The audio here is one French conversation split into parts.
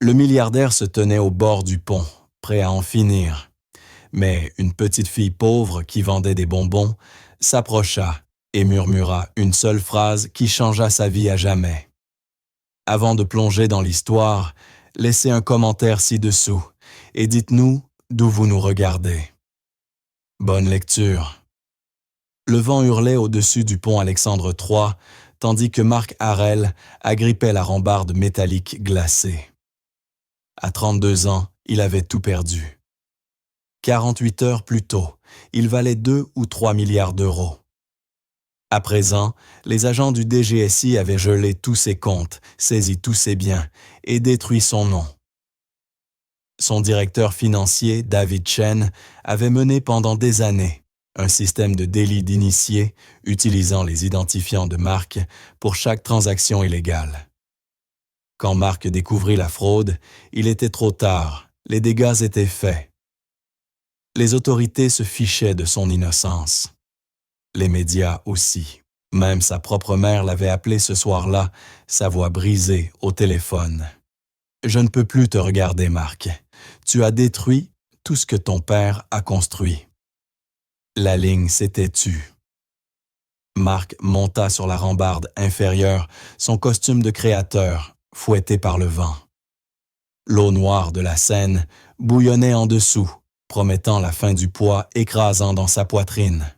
Le milliardaire se tenait au bord du pont, prêt à en finir. Mais une petite fille pauvre qui vendait des bonbons s'approcha et murmura une seule phrase qui changea sa vie à jamais. Avant de plonger dans l'histoire, laissez un commentaire ci-dessous et dites-nous d'où vous nous regardez. Bonne lecture. Le vent hurlait au-dessus du pont Alexandre III, tandis que Marc Harel agrippait la rambarde métallique glacée. À 32 ans, il avait tout perdu. 48 heures plus tôt, il valait 2 ou 3 milliards d'euros. À présent, les agents du DGSI avaient gelé tous ses comptes, saisi tous ses biens et détruit son nom. Son directeur financier, David Chen, avait mené pendant des années un système de délit d'initié utilisant les identifiants de Marc pour chaque transaction illégale. Quand Marc découvrit la fraude, il était trop tard, les dégâts étaient faits. Les autorités se fichaient de son innocence. Les médias aussi. Même sa propre mère l'avait appelé ce soir-là, sa voix brisée au téléphone. « Je ne peux plus te regarder, Marc. Tu as détruit tout ce que ton père a construit. » La ligne s'était tue. Marc monta sur la rambarde inférieure, son costume de créateur, fouetté par le vent. L'eau noire de la Seine bouillonnait en dessous, promettant la fin du poids écrasant dans sa poitrine.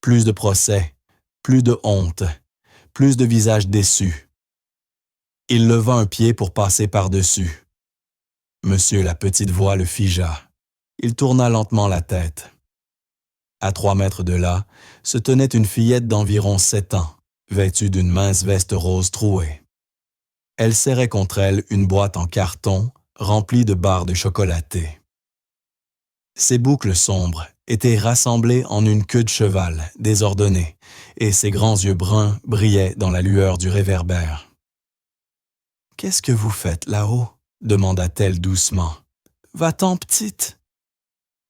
Plus de procès, plus de honte, plus de visages déçus. Il leva un pied pour passer par-dessus. Monsieur la petite voix le figea. Il tourna lentement la tête. À 3 mètres de là, se tenait une fillette d'environ 7 ans, vêtue d'une mince veste rose trouée. Elle serrait contre elle une boîte en carton remplie de barres de chocolaté. Ses boucles sombres étaient rassemblées en une queue de cheval désordonnée, et ses grands yeux bruns brillaient dans la lueur du réverbère. « Qu'est-ce que vous faites là-haut » demanda-t-elle doucement. « Va-t'en, petite !»«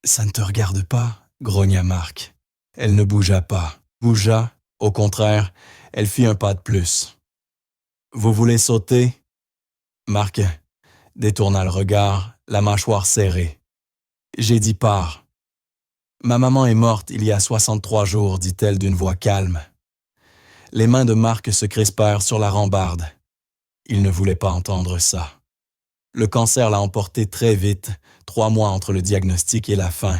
Ça ne te regarde pas » grogna Marc. Elle ne bougea pas. Au contraire, elle fit un pas de plus. « Vous voulez sauter » Marc détourna le regard, la mâchoire serrée. « J'ai dit pars. »« Ma maman est morte il y a 63 jours, dit-elle d'une voix calme. Les mains de Marc se crispèrent sur la rambarde. Il ne voulait pas entendre ça. Le cancer l'a emporté très vite, 3 mois entre le diagnostic et la fin.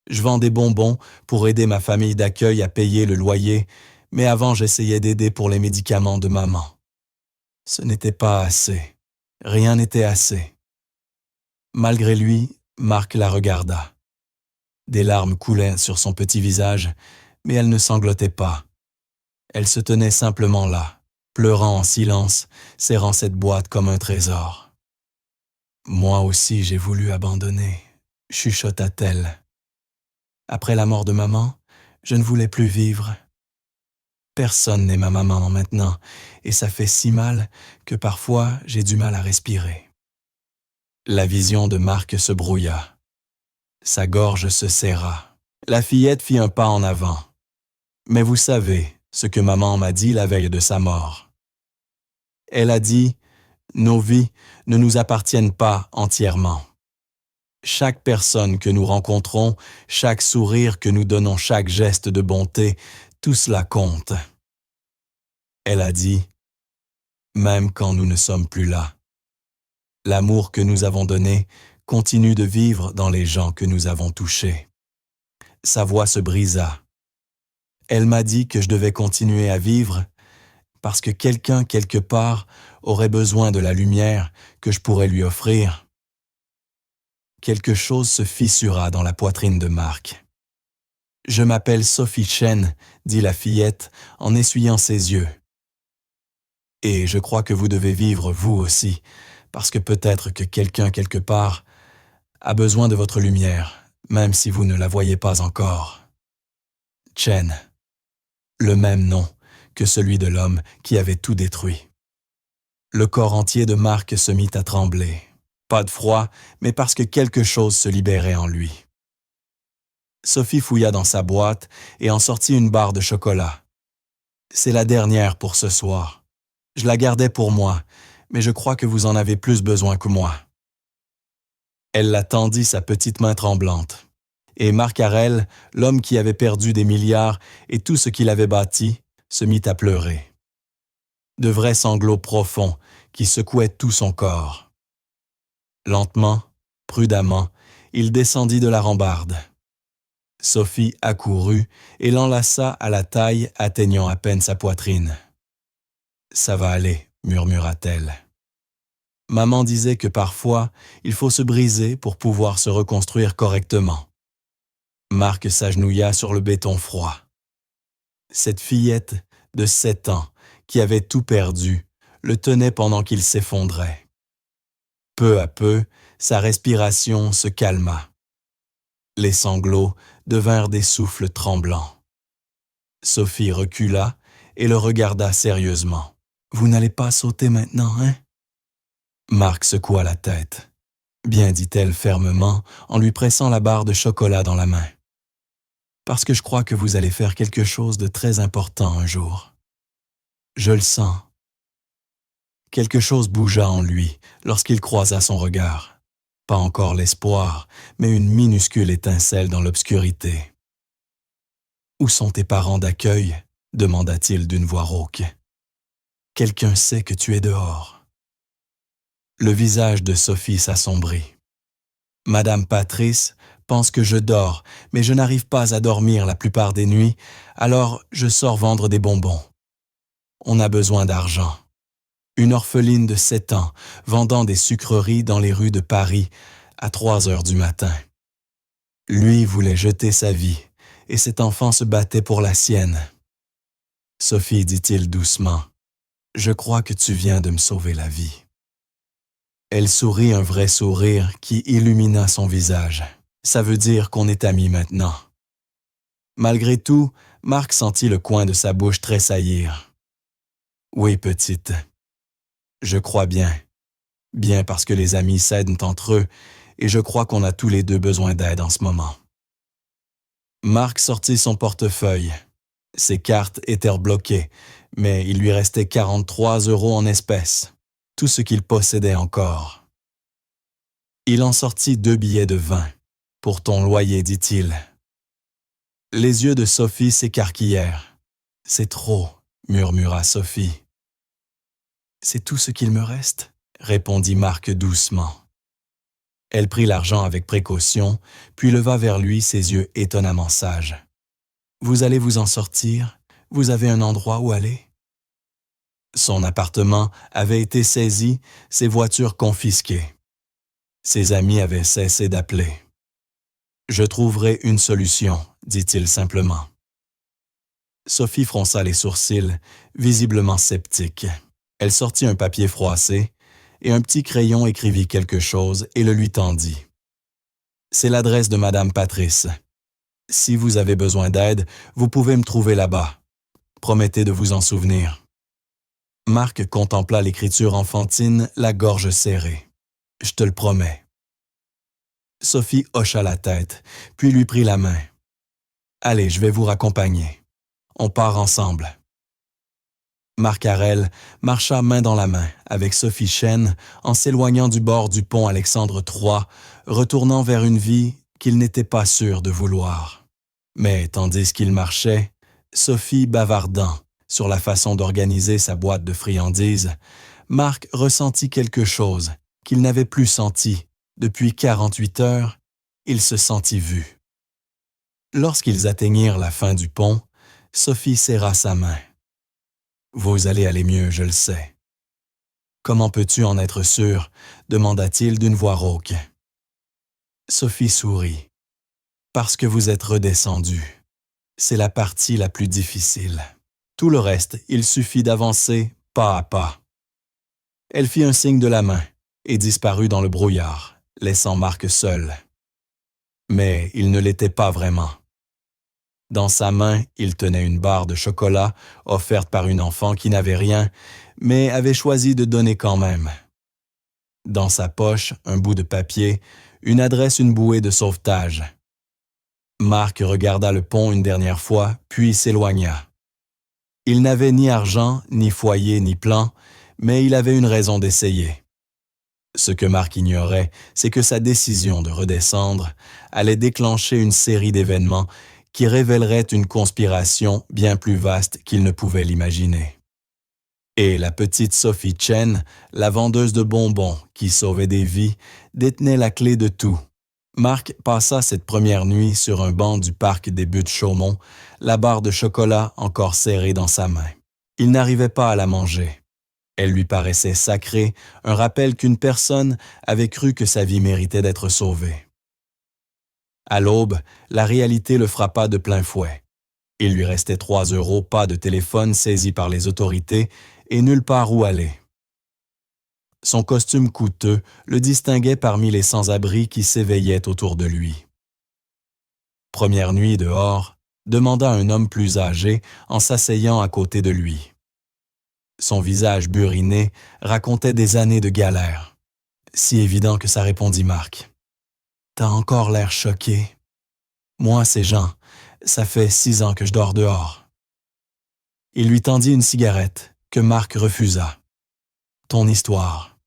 Je vends des bonbons pour aider ma famille d'accueil à payer le loyer, mais avant j'essayais d'aider pour les médicaments de maman. Ce n'était pas assez. Rien n'était assez. Malgré lui, Marc la regarda. Des larmes coulaient sur son petit visage, mais elle ne sanglotait pas. Elle se tenait simplement là, pleurant en silence, serrant cette boîte comme un trésor. « Moi aussi j'ai voulu abandonner », chuchota-t-elle. Après la mort de maman, je ne voulais plus vivre. Personne n'est ma maman maintenant, et ça fait si mal que parfois j'ai du mal à respirer. La vision de Marc se brouilla. Sa gorge se serra. La fillette fit un pas en avant. Mais vous savez ce que maman m'a dit la veille de sa mort. Elle a dit « Nos vies ne nous appartiennent pas entièrement. » Chaque personne que nous rencontrons, chaque sourire que nous donnons, chaque geste de bonté, tout cela compte. Elle a dit, même quand nous ne sommes plus là, l'amour que nous avons donné continue de vivre dans les gens que nous avons touchés. Sa voix se brisa. Elle m'a dit que je devais continuer à vivre parce que quelqu'un quelque part aurait besoin de la lumière que je pourrais lui offrir. Quelque chose se fissura dans la poitrine de Marc. « Je m'appelle Sophie Chen », dit la fillette en essuyant ses yeux. « Et je crois que vous devez vivre vous aussi, parce que peut-être que quelqu'un quelque part a besoin de votre lumière, même si vous ne la voyez pas encore. » Chen, le même nom que celui de l'homme qui avait tout détruit. Le corps entier de Marc se mit à trembler. Pas de froid, mais parce que quelque chose se libérait en lui. Sophie fouilla dans sa boîte et en sortit une barre de chocolat. « C'est la dernière pour ce soir. Je la gardais pour moi, mais je crois que vous en avez plus besoin que moi. » Elle la tendit sa petite main tremblante. Et Marc Harel, l'homme qui avait perdu des milliards et tout ce qu'il avait bâti, se mit à pleurer. De vrais sanglots profonds qui secouaient tout son corps. Lentement, prudemment, il descendit de la rambarde. Sophie accourut et l'enlaça à la taille, atteignant à peine sa poitrine. « Ça va aller, » murmura-t-elle. Maman disait que parfois, il faut se briser pour pouvoir se reconstruire correctement. Marc s'agenouilla sur le béton froid. Cette fillette de 7 ans, qui avait tout perdu, le tenait pendant qu'il s'effondrait. Peu à peu, sa respiration se calma. Les sanglots devinrent des souffles tremblants. Sophie recula et le regarda sérieusement. « Vous n'allez pas sauter maintenant, hein ?» Marc secoua la tête. « Bien, dit-elle fermement en lui pressant la barre de chocolat dans la main. Parce que je crois que vous allez faire quelque chose de très important un jour. Je le sens. » Quelque chose bougea en lui lorsqu'il croisa son regard. Pas encore l'espoir, mais une minuscule étincelle dans l'obscurité. « Où sont tes parents d'accueil ?» demanda-t-il d'une voix rauque. « Quelqu'un sait que tu es dehors. » Le visage de Sophie s'assombrit. « Madame Patrice pense que je dors, mais je n'arrive pas à dormir la plupart des nuits, alors je sors vendre des bonbons. On a besoin d'argent. » Une orpheline de 7 ans, vendant des sucreries dans les rues de Paris à 3 heures du matin. Lui voulait jeter sa vie, et cet enfant se battait pour la sienne. « Sophie, dit-il doucement, je crois que tu viens de me sauver la vie. » Elle sourit un vrai sourire qui illumina son visage. « Ça veut dire qu'on est amis maintenant. » Malgré tout, Marc sentit le coin de sa bouche tressaillir. « Oui, petite. Je crois bien. Bien parce que les amis s'aident entre eux, et je crois qu'on a tous les deux besoin d'aide en ce moment. » Marc sortit son portefeuille. Ses cartes étaient bloquées, mais il lui restait 43 € en espèces, tout ce qu'il possédait encore. Il en sortit 2 billets de 20. « Pour ton loyer, dit-il. » Les yeux de Sophie s'écarquillèrent. « C'est trop, » murmura Sophie. « C'est tout ce qu'il me reste, » répondit Marc doucement. Elle prit l'argent avec précaution, puis leva vers lui ses yeux étonnamment sages. « Vous allez vous en sortir? Vous avez un endroit où aller? » Son appartement avait été saisi, ses voitures confisquées. Ses amis avaient cessé d'appeler. « Je trouverai une solution, » dit-il simplement. Sophie fronça les sourcils, visiblement sceptique. Elle sortit un papier froissé et un petit crayon écrivit quelque chose et le lui tendit. « C'est l'adresse de Madame Patrice. Si vous avez besoin d'aide, vous pouvez me trouver là-bas. Promettez de vous en souvenir. » Marc contempla l'écriture enfantine, la gorge serrée. « Je te le promets. » Sophie hocha la tête, puis lui prit la main. « Allez, je vais vous raccompagner. On part ensemble. » Marc Harel marcha main dans la main avec Sophie Chen en s'éloignant du bord du pont Alexandre III, retournant vers une vie qu'il n'était pas sûr de vouloir. Mais tandis qu'il marchait, Sophie bavardant sur la façon d'organiser sa boîte de friandises, Marc ressentit quelque chose qu'il n'avait plus senti. Depuis 48 heures, il se sentit vu. Lorsqu'ils atteignirent la fin du pont, Sophie serra sa main. « Vous allez aller mieux, je le sais. »« Comment peux-tu en être sûr ?» demanda-t-il d'une voix rauque. Sophie sourit. « Parce que vous êtes redescendu. C'est la partie la plus difficile. Tout le reste, il suffit d'avancer pas à pas. » Elle fit un signe de la main et disparut dans le brouillard, laissant Marc seul. Mais il ne l'était pas vraiment. Dans sa main, il tenait une barre de chocolat offerte par une enfant qui n'avait rien, mais avait choisi de donner quand même. Dans sa poche, un bout de papier, une adresse, une bouée de sauvetage. Marc regarda le pont une dernière fois, puis s'éloigna. Il n'avait ni argent, ni foyer, ni plan, mais il avait une raison d'essayer. Ce que Marc ignorait, c'est que sa décision de redescendre allait déclencher une série d'événements qui révéleraient une conspiration bien plus vaste qu'il ne pouvait l'imaginer. Et la petite Sophie Chen, la vendeuse de bonbons qui sauvait des vies, détenait la clé de tout. Marc passa cette première nuit sur un banc du parc des Buttes-Chaumont, la barre de chocolat encore serrée dans sa main. Il n'arrivait pas à la manger. Elle lui paraissait sacrée, un rappel qu'une personne avait cru que sa vie méritait d'être sauvée. À l'aube, la réalité le frappa de plein fouet. Il lui restait 3 €, pas de téléphone saisi par les autorités et nulle part où aller. Son costume coûteux le distinguait parmi les sans-abri qui s'éveillaient autour de lui. Première nuit dehors, demanda un homme plus âgé en s'asseyant à côté de lui. Son visage buriné racontait des années de galère. Si évident que ça, répondit Marc. T'as encore l'air choqué. Moi, c'est Jean. Ça fait 6 ans que je dors dehors. Il lui tendit une cigarette, que Marc refusa. Ton histoire.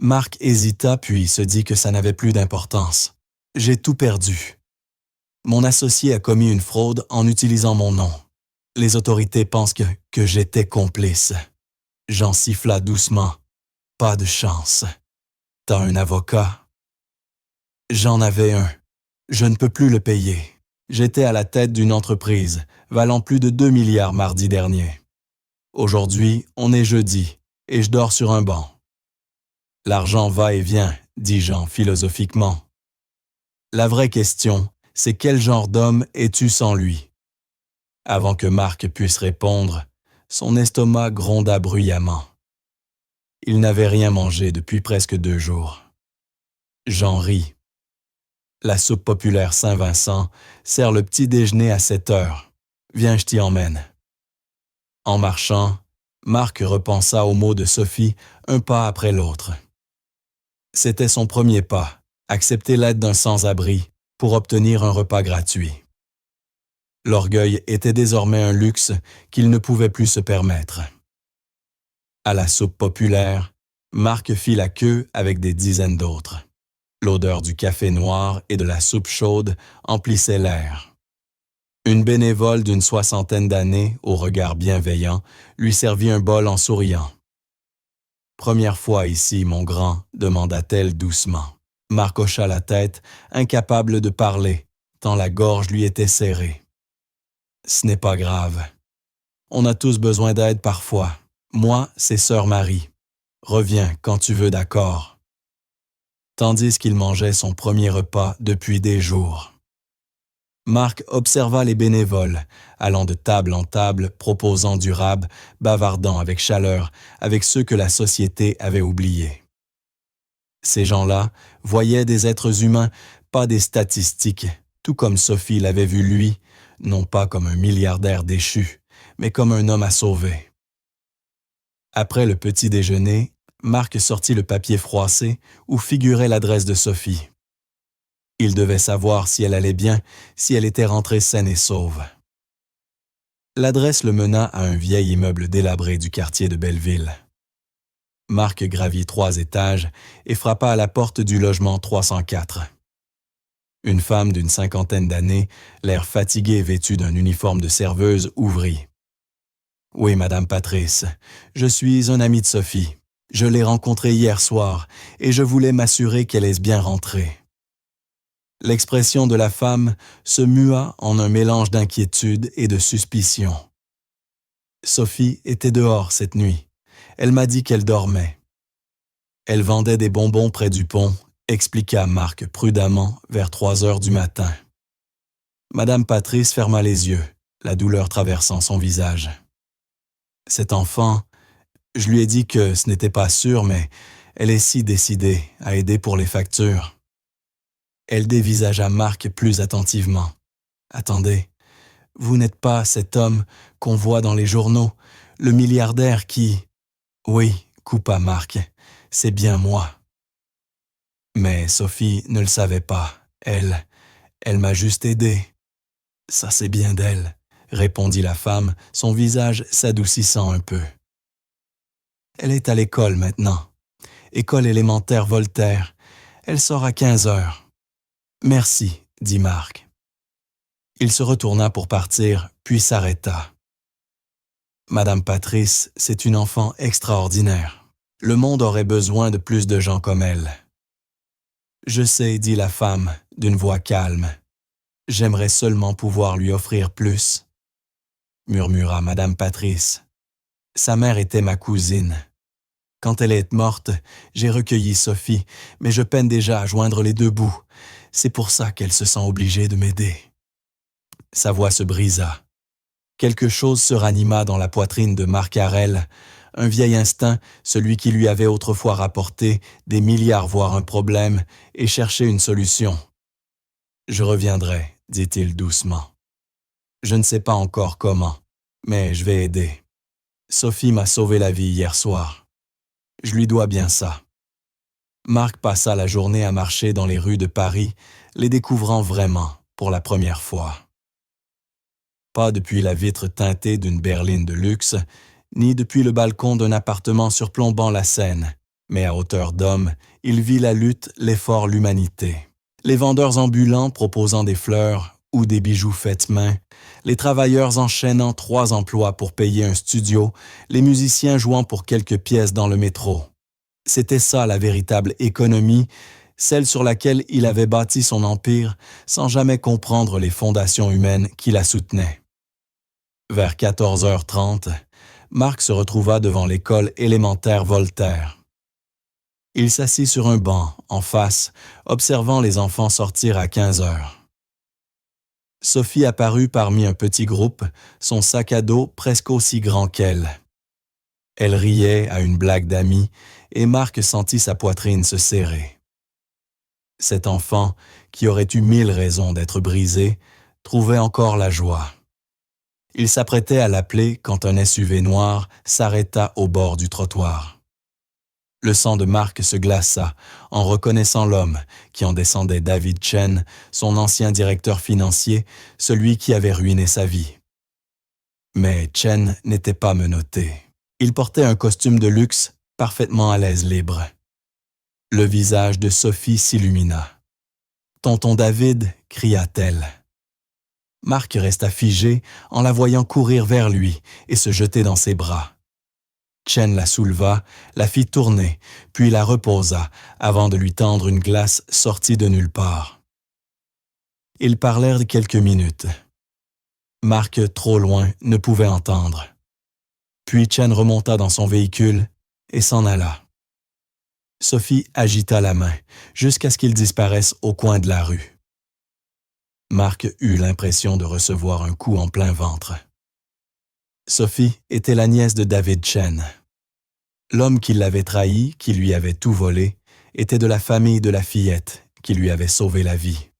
Marc hésita puis se dit que ça n'avait plus d'importance. J'ai tout perdu. Mon associé a commis une fraude en utilisant mon nom. Les autorités pensent que j'étais complice. Jean siffla doucement. Pas de chance. T'as un avocat? J'en avais un. Je ne peux plus le payer. J'étais à la tête d'une entreprise, valant plus de 2 milliards mardi dernier. Aujourd'hui, on est jeudi, et je dors sur un banc. L'argent va et vient, dit Jean philosophiquement. La vraie question, c'est quel genre d'homme es-tu sans lui? Avant que Marc puisse répondre, son estomac gronda bruyamment. Il n'avait rien mangé depuis presque 2 jours. Jean rit. La soupe populaire Saint-Vincent sert le petit déjeuner à 7 heures. Viens, je t'y emmène. En marchant, Marc repensa aux mots de Sophie un pas après l'autre. C'était son premier pas, accepter l'aide d'un sans-abri pour obtenir un repas gratuit. L'orgueil était désormais un luxe qu'il ne pouvait plus se permettre. À la soupe populaire, Marc fit la queue avec des dizaines d'autres. L'odeur du café noir et de la soupe chaude emplissait l'air. Une bénévole d'une 60aine d'années, au regard bienveillant, lui servit un bol en souriant. « Première fois ici, mon grand » demanda-t-elle doucement. Marc hocha la tête, incapable de parler, tant la gorge lui était serrée. « Ce n'est pas grave. On a tous besoin d'aide parfois. Moi, c'est Sœur Marie. Reviens quand tu veux, d'accord. » Tandis qu'il mangeait son premier repas depuis des jours. Marc observa les bénévoles, allant de table en table, proposant du rab, bavardant avec chaleur avec ceux que la société avait oubliés. Ces gens-là voyaient des êtres humains, pas des statistiques, tout comme Sophie l'avait vu lui, non pas comme un milliardaire déchu, mais comme un homme à sauver. Après le petit déjeuner, Marc sortit le papier froissé où figurait l'adresse de Sophie. Il devait savoir si elle allait bien, si elle était rentrée saine et sauve. L'adresse le mena à un vieil immeuble délabré du quartier de Belleville. Marc gravit 3 étages et frappa à la porte du logement 304. Une femme d'une 50aine d'années, l'air fatigué et vêtue d'un uniforme de serveuse, ouvrit. « Oui, Madame Patrice, je suis un ami de Sophie. Je l'ai rencontrée hier soir et je voulais m'assurer qu'elle est bien rentrée. » L'expression de la femme se mua en un mélange d'inquiétude et de suspicion. Sophie était dehors cette nuit. Elle m'a dit qu'elle dormait. Elle vendait des bonbons près du pont, expliqua Marc prudemment vers 3 heures du matin. Madame Patrice ferma les yeux, la douleur traversant son visage. Cet enfant, je lui ai dit que ce n'était pas sûr, mais elle est si décidée à aider pour les factures. Elle dévisagea Marc plus attentivement. « Attendez, vous n'êtes pas cet homme qu'on voit dans les journaux, le milliardaire qui… » « Oui, coupa Marc, c'est bien moi. » Mais Sophie ne le savait pas. Elle m'a juste aidé. « Ça, c'est bien d'elle, » répondit la femme, son visage s'adoucissant un peu. « Elle est à l'école maintenant. École élémentaire Voltaire. Elle sort à 15 heures. Merci, dit Marc. Il se retourna pour partir, puis s'arrêta. Madame Patrice, c'est une enfant extraordinaire. Le monde aurait besoin de plus de gens comme elle. Je sais, dit la femme, d'une voix calme. J'aimerais seulement pouvoir lui offrir plus, murmura Madame Patrice. Sa mère était ma cousine. Quand elle est morte, j'ai recueilli Sophie, mais je peine déjà à joindre les deux bouts. C'est pour ça qu'elle se sent obligée de m'aider. Sa voix se brisa. Quelque chose se ranima dans la poitrine de Marc Harel, un vieil instinct, celui qui lui avait autrefois rapporté des milliards voire un problème, et cherché une solution. « Je reviendrai », dit-il doucement. « Je ne sais pas encore comment, mais je vais aider. Sophie m'a sauvé la vie hier soir. Je lui dois bien ça. » Marc passa la journée à marcher dans les rues de Paris, les découvrant vraiment pour la première fois. Pas depuis la vitre teintée d'une berline de luxe, ni depuis le balcon d'un appartement surplombant la Seine, mais à hauteur d'homme, il vit la lutte, l'effort, l'humanité. Les vendeurs ambulants proposant des fleurs ou des bijoux faits main, les travailleurs enchaînant 3 emplois pour payer un studio, les musiciens jouant pour quelques pièces dans le métro. C'était ça la véritable économie, celle sur laquelle il avait bâti son empire sans jamais comprendre les fondations humaines qui la soutenaient. Vers 14h30, Marc se retrouva devant l'école élémentaire Voltaire. Il s'assit sur un banc, en face, observant les enfants sortir à 15 heures. Sophie apparut parmi un petit groupe, son sac à dos presque aussi grand qu'elle. Elle riait à une blague d'amis et Marc sentit sa poitrine se serrer. Cet enfant, qui aurait eu 1000 raisons d'être brisé, trouvait encore la joie. Il s'apprêtait à l'appeler quand un SUV noir s'arrêta au bord du trottoir. Le sang de Marc se glaça en reconnaissant l'homme qui en descendait David Chen, son ancien directeur financier, celui qui avait ruiné sa vie. Mais Chen n'était pas menotté. Il portait un costume de luxe, parfaitement à l'aise libre. Le visage de Sophie s'illumina. « Tonton David » cria-t-elle. Marc resta figé en la voyant courir vers lui et se jeter dans ses bras. Chen la souleva, la fit tourner, puis la reposa avant de lui tendre une glace sortie de nulle part. Ils parlèrent quelques minutes. Marc, trop loin, ne pouvait entendre. Puis Chen remonta dans son véhicule et s'en alla. Sophie agita la main jusqu'à ce qu'il disparaisse au coin de la rue. Marc eut l'impression de recevoir un coup en plein ventre. Sophie était la nièce de David Chen. L'homme qui l'avait trahi, qui lui avait tout volé, était de la famille de la fillette qui lui avait sauvé la vie.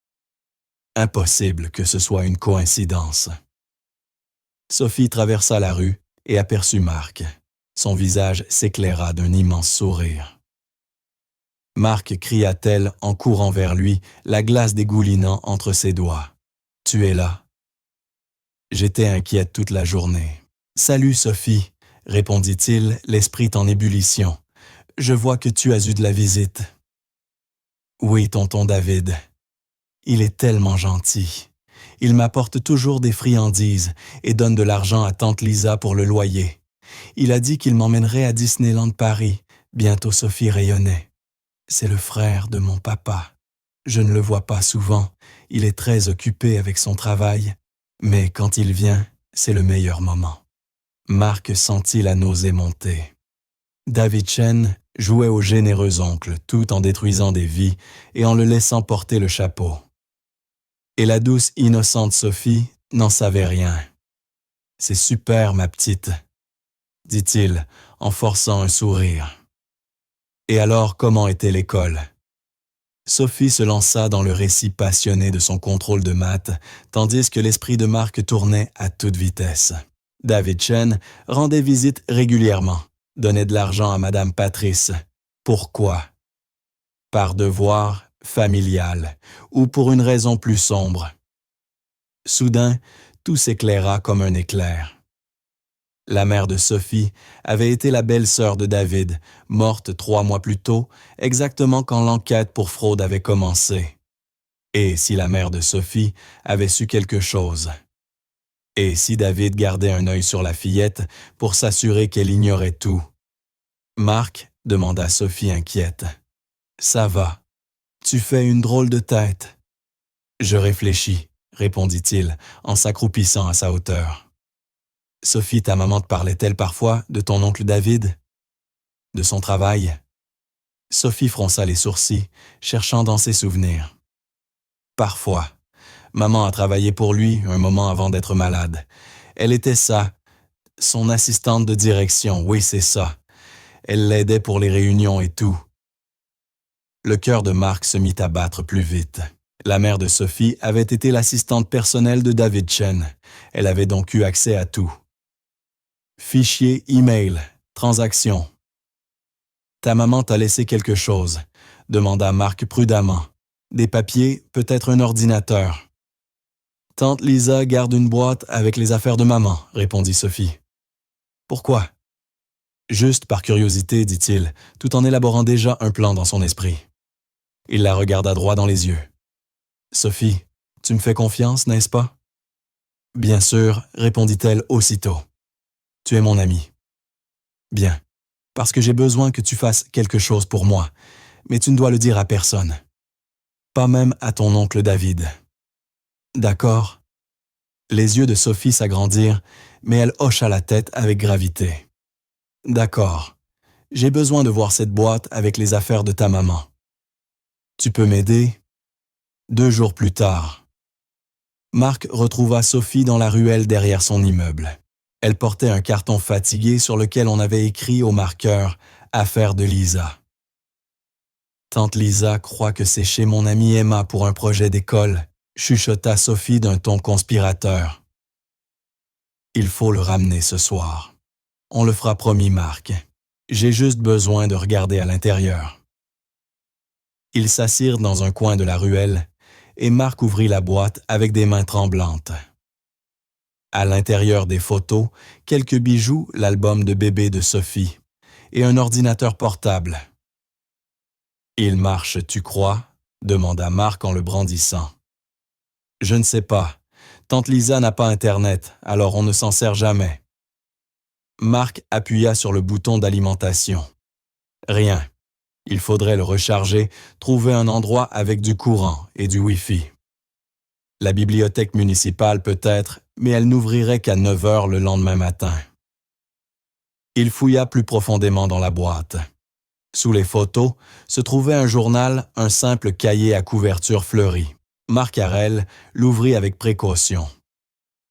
Impossible que ce soit une coïncidence. Sophie traversa la rue et aperçut Marc. Son visage s'éclaira d'un immense sourire. Marc, cria-t-elle en courant vers lui, la glace dégoulinant entre ses doigts. « Tu es là. » J'étais inquiète toute la journée. « Salut, Sophie, » répondit-il, l'esprit en ébullition. « Je vois que tu as eu de la visite. »« Oui, tonton David. Il est tellement gentil. Il m'apporte toujours des friandises et donne de l'argent à tante Lisa pour le loyer. Il a dit qu'il m'emmènerait à Disneyland Paris. Bientôt Sophie rayonnait. C'est le frère de mon papa. Je ne le vois pas souvent. Il est très occupé avec son travail. Mais quand il vient, c'est le meilleur moment. » Marc sentit la nausée monter. David Chen jouait au généreux oncle tout en détruisant des vies et en le laissant porter le chapeau. Et la douce, innocente Sophie n'en savait rien. « C'est super, ma petite, » dit-il en forçant un sourire. Et alors, comment était l'école? Sophie se lança dans le récit passionné de son contrôle de maths, tandis que l'esprit de Marc tournait à toute vitesse. David Chen rendait visite régulièrement, donnait de l'argent à Madame Patrice. Pourquoi? Par devoir familial ou pour une raison plus sombre. Soudain, tout s'éclaira comme un éclair. La mère de Sophie avait été la belle-sœur de David, morte 3 mois plus tôt, exactement quand l'enquête pour fraude avait commencé. Et si la mère de Sophie avait su quelque chose? Et si David gardait un œil sur la fillette pour s'assurer qu'elle ignorait tout? Marc demanda Sophie inquiète. « Ça va. Tu fais une drôle de tête. » « Je réfléchis, » répondit-il en s'accroupissant à sa hauteur. « Sophie, ta maman te parlait-elle parfois de ton oncle David? De son travail? » Sophie fronça les sourcils, cherchant dans ses souvenirs. « Parfois. Maman a travaillé pour lui un moment avant d'être malade. Elle était son assistante de direction, oui c'est ça. Elle l'aidait pour les réunions et tout. » Le cœur de Marc se mit à battre plus vite. La mère de Sophie avait été l'assistante personnelle de David Chen. Elle avait donc eu accès à tout. Fichier, email, transactions. « Ta maman t'a laissé quelque chose ?» demanda Marc prudemment. « Des papiers, peut-être un ordinateur. » « Tante Lisa garde une boîte avec les affaires de maman, » répondit Sophie. « Pourquoi? » Juste par curiosité, dit-il, tout en élaborant déjà un plan dans son esprit. Il la regarda droit dans les yeux. « Sophie, tu me fais confiance, n'est-ce pas? » « Bien sûr, » répondit-elle aussitôt. « Tu es mon ami. »« Bien, parce que j'ai besoin que tu fasses quelque chose pour moi, mais tu ne dois le dire à personne. Pas même à ton oncle David. » « D'accord. » Les yeux de Sophie s'agrandirent, mais elle hocha la tête avec gravité. « D'accord. J'ai besoin de voir cette boîte avec les affaires de ta maman. Tu peux m'aider? » 2 jours plus tard. Marc retrouva Sophie dans la ruelle derrière son immeuble. Elle portait un carton fatigué sur lequel on avait écrit au marqueur « Affaire de Lisa ». « Tante Lisa croit que c'est chez mon amie Emma pour un projet d'école », chuchota Sophie d'un ton conspirateur. « Il faut le ramener ce soir. On le fera promis, Marc. J'ai juste besoin de regarder à l'intérieur. » Ils s'assirent dans un coin de la ruelle et Marc ouvrit la boîte avec des mains tremblantes. À l'intérieur des photos, quelques bijoux, l'album de bébé de Sophie et un ordinateur portable. « Il marche, tu crois? » demanda Marc en le brandissant. « Je ne sais pas. Tante Lisa n'a pas Internet, alors on ne s'en sert jamais. » Marc appuya sur le bouton d'alimentation. Rien. Il faudrait le recharger, trouver un endroit avec du courant et du Wi-Fi. La bibliothèque municipale peut-être, mais elle n'ouvrirait qu'à 9 heures le lendemain matin. Il fouilla plus profondément dans la boîte. Sous les photos se trouvait un journal, un simple cahier à couverture fleurie. Marc Harel l'ouvrit avec précaution.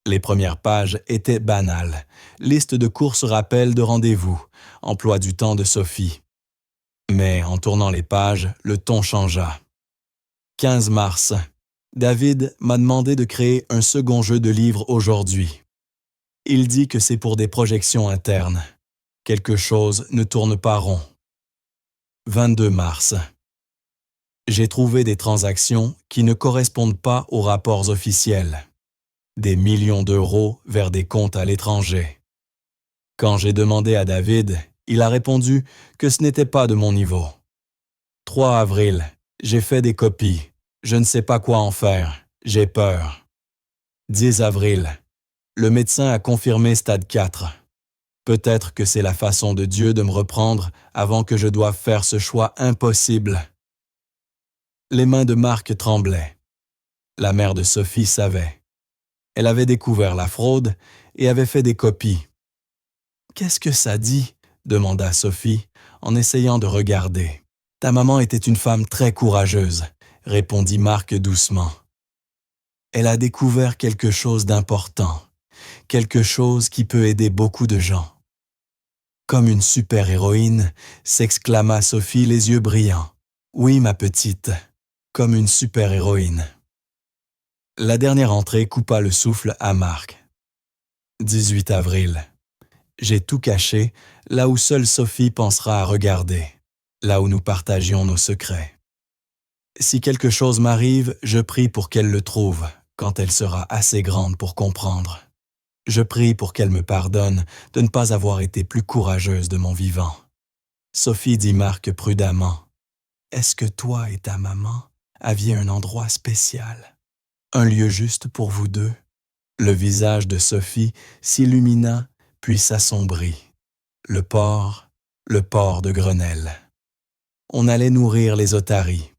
Les premières pages étaient banales. Liste de courses rappel de rendez-vous, emploi du temps de Sophie. Mais en tournant les pages, le ton changea. 15 mars. David m'a demandé de créer un second jeu de livres aujourd'hui. Il dit que c'est pour des projections internes. Quelque chose ne tourne pas rond. 22 mars. J'ai trouvé des transactions qui ne correspondent pas aux rapports officiels. Des millions d'euros vers des comptes à l'étranger. Quand j'ai demandé à David, il a répondu que ce n'était pas de mon niveau. 3 avril, j'ai fait des copies. Je ne sais pas quoi en faire. J'ai peur. 10 avril, le médecin a confirmé stade 4. Peut-être que c'est la façon de Dieu de me reprendre avant que je doive faire ce choix impossible. Les mains de Marc tremblaient. La mère de Sophie savait. Elle avait découvert la fraude et avait fait des copies. « Qu'est-ce que ça dit ?» demanda Sophie en essayant de regarder. « Ta maman était une femme très courageuse », répondit Marc doucement. « Elle a découvert quelque chose d'important, quelque chose qui peut aider beaucoup de gens. » Comme une super-héroïne, s'exclama Sophie les yeux brillants. « Oui, ma petite, comme une super-héroïne. » La dernière entrée coupa le souffle à Marc. 18 avril. J'ai tout caché, là où seule Sophie pensera à regarder, là où nous partagions nos secrets. Si quelque chose m'arrive, je prie pour qu'elle le trouve, quand elle sera assez grande pour comprendre. Je prie pour qu'elle me pardonne de ne pas avoir été plus courageuse de mon vivant. Sophie dit Marc prudemment. Est-ce que toi et ta maman aviez un endroit spécial? Un lieu juste pour vous deux? Le visage de Sophie s'illumina puis s'assombrit. Le port de Grenelle. On allait nourrir les otaries.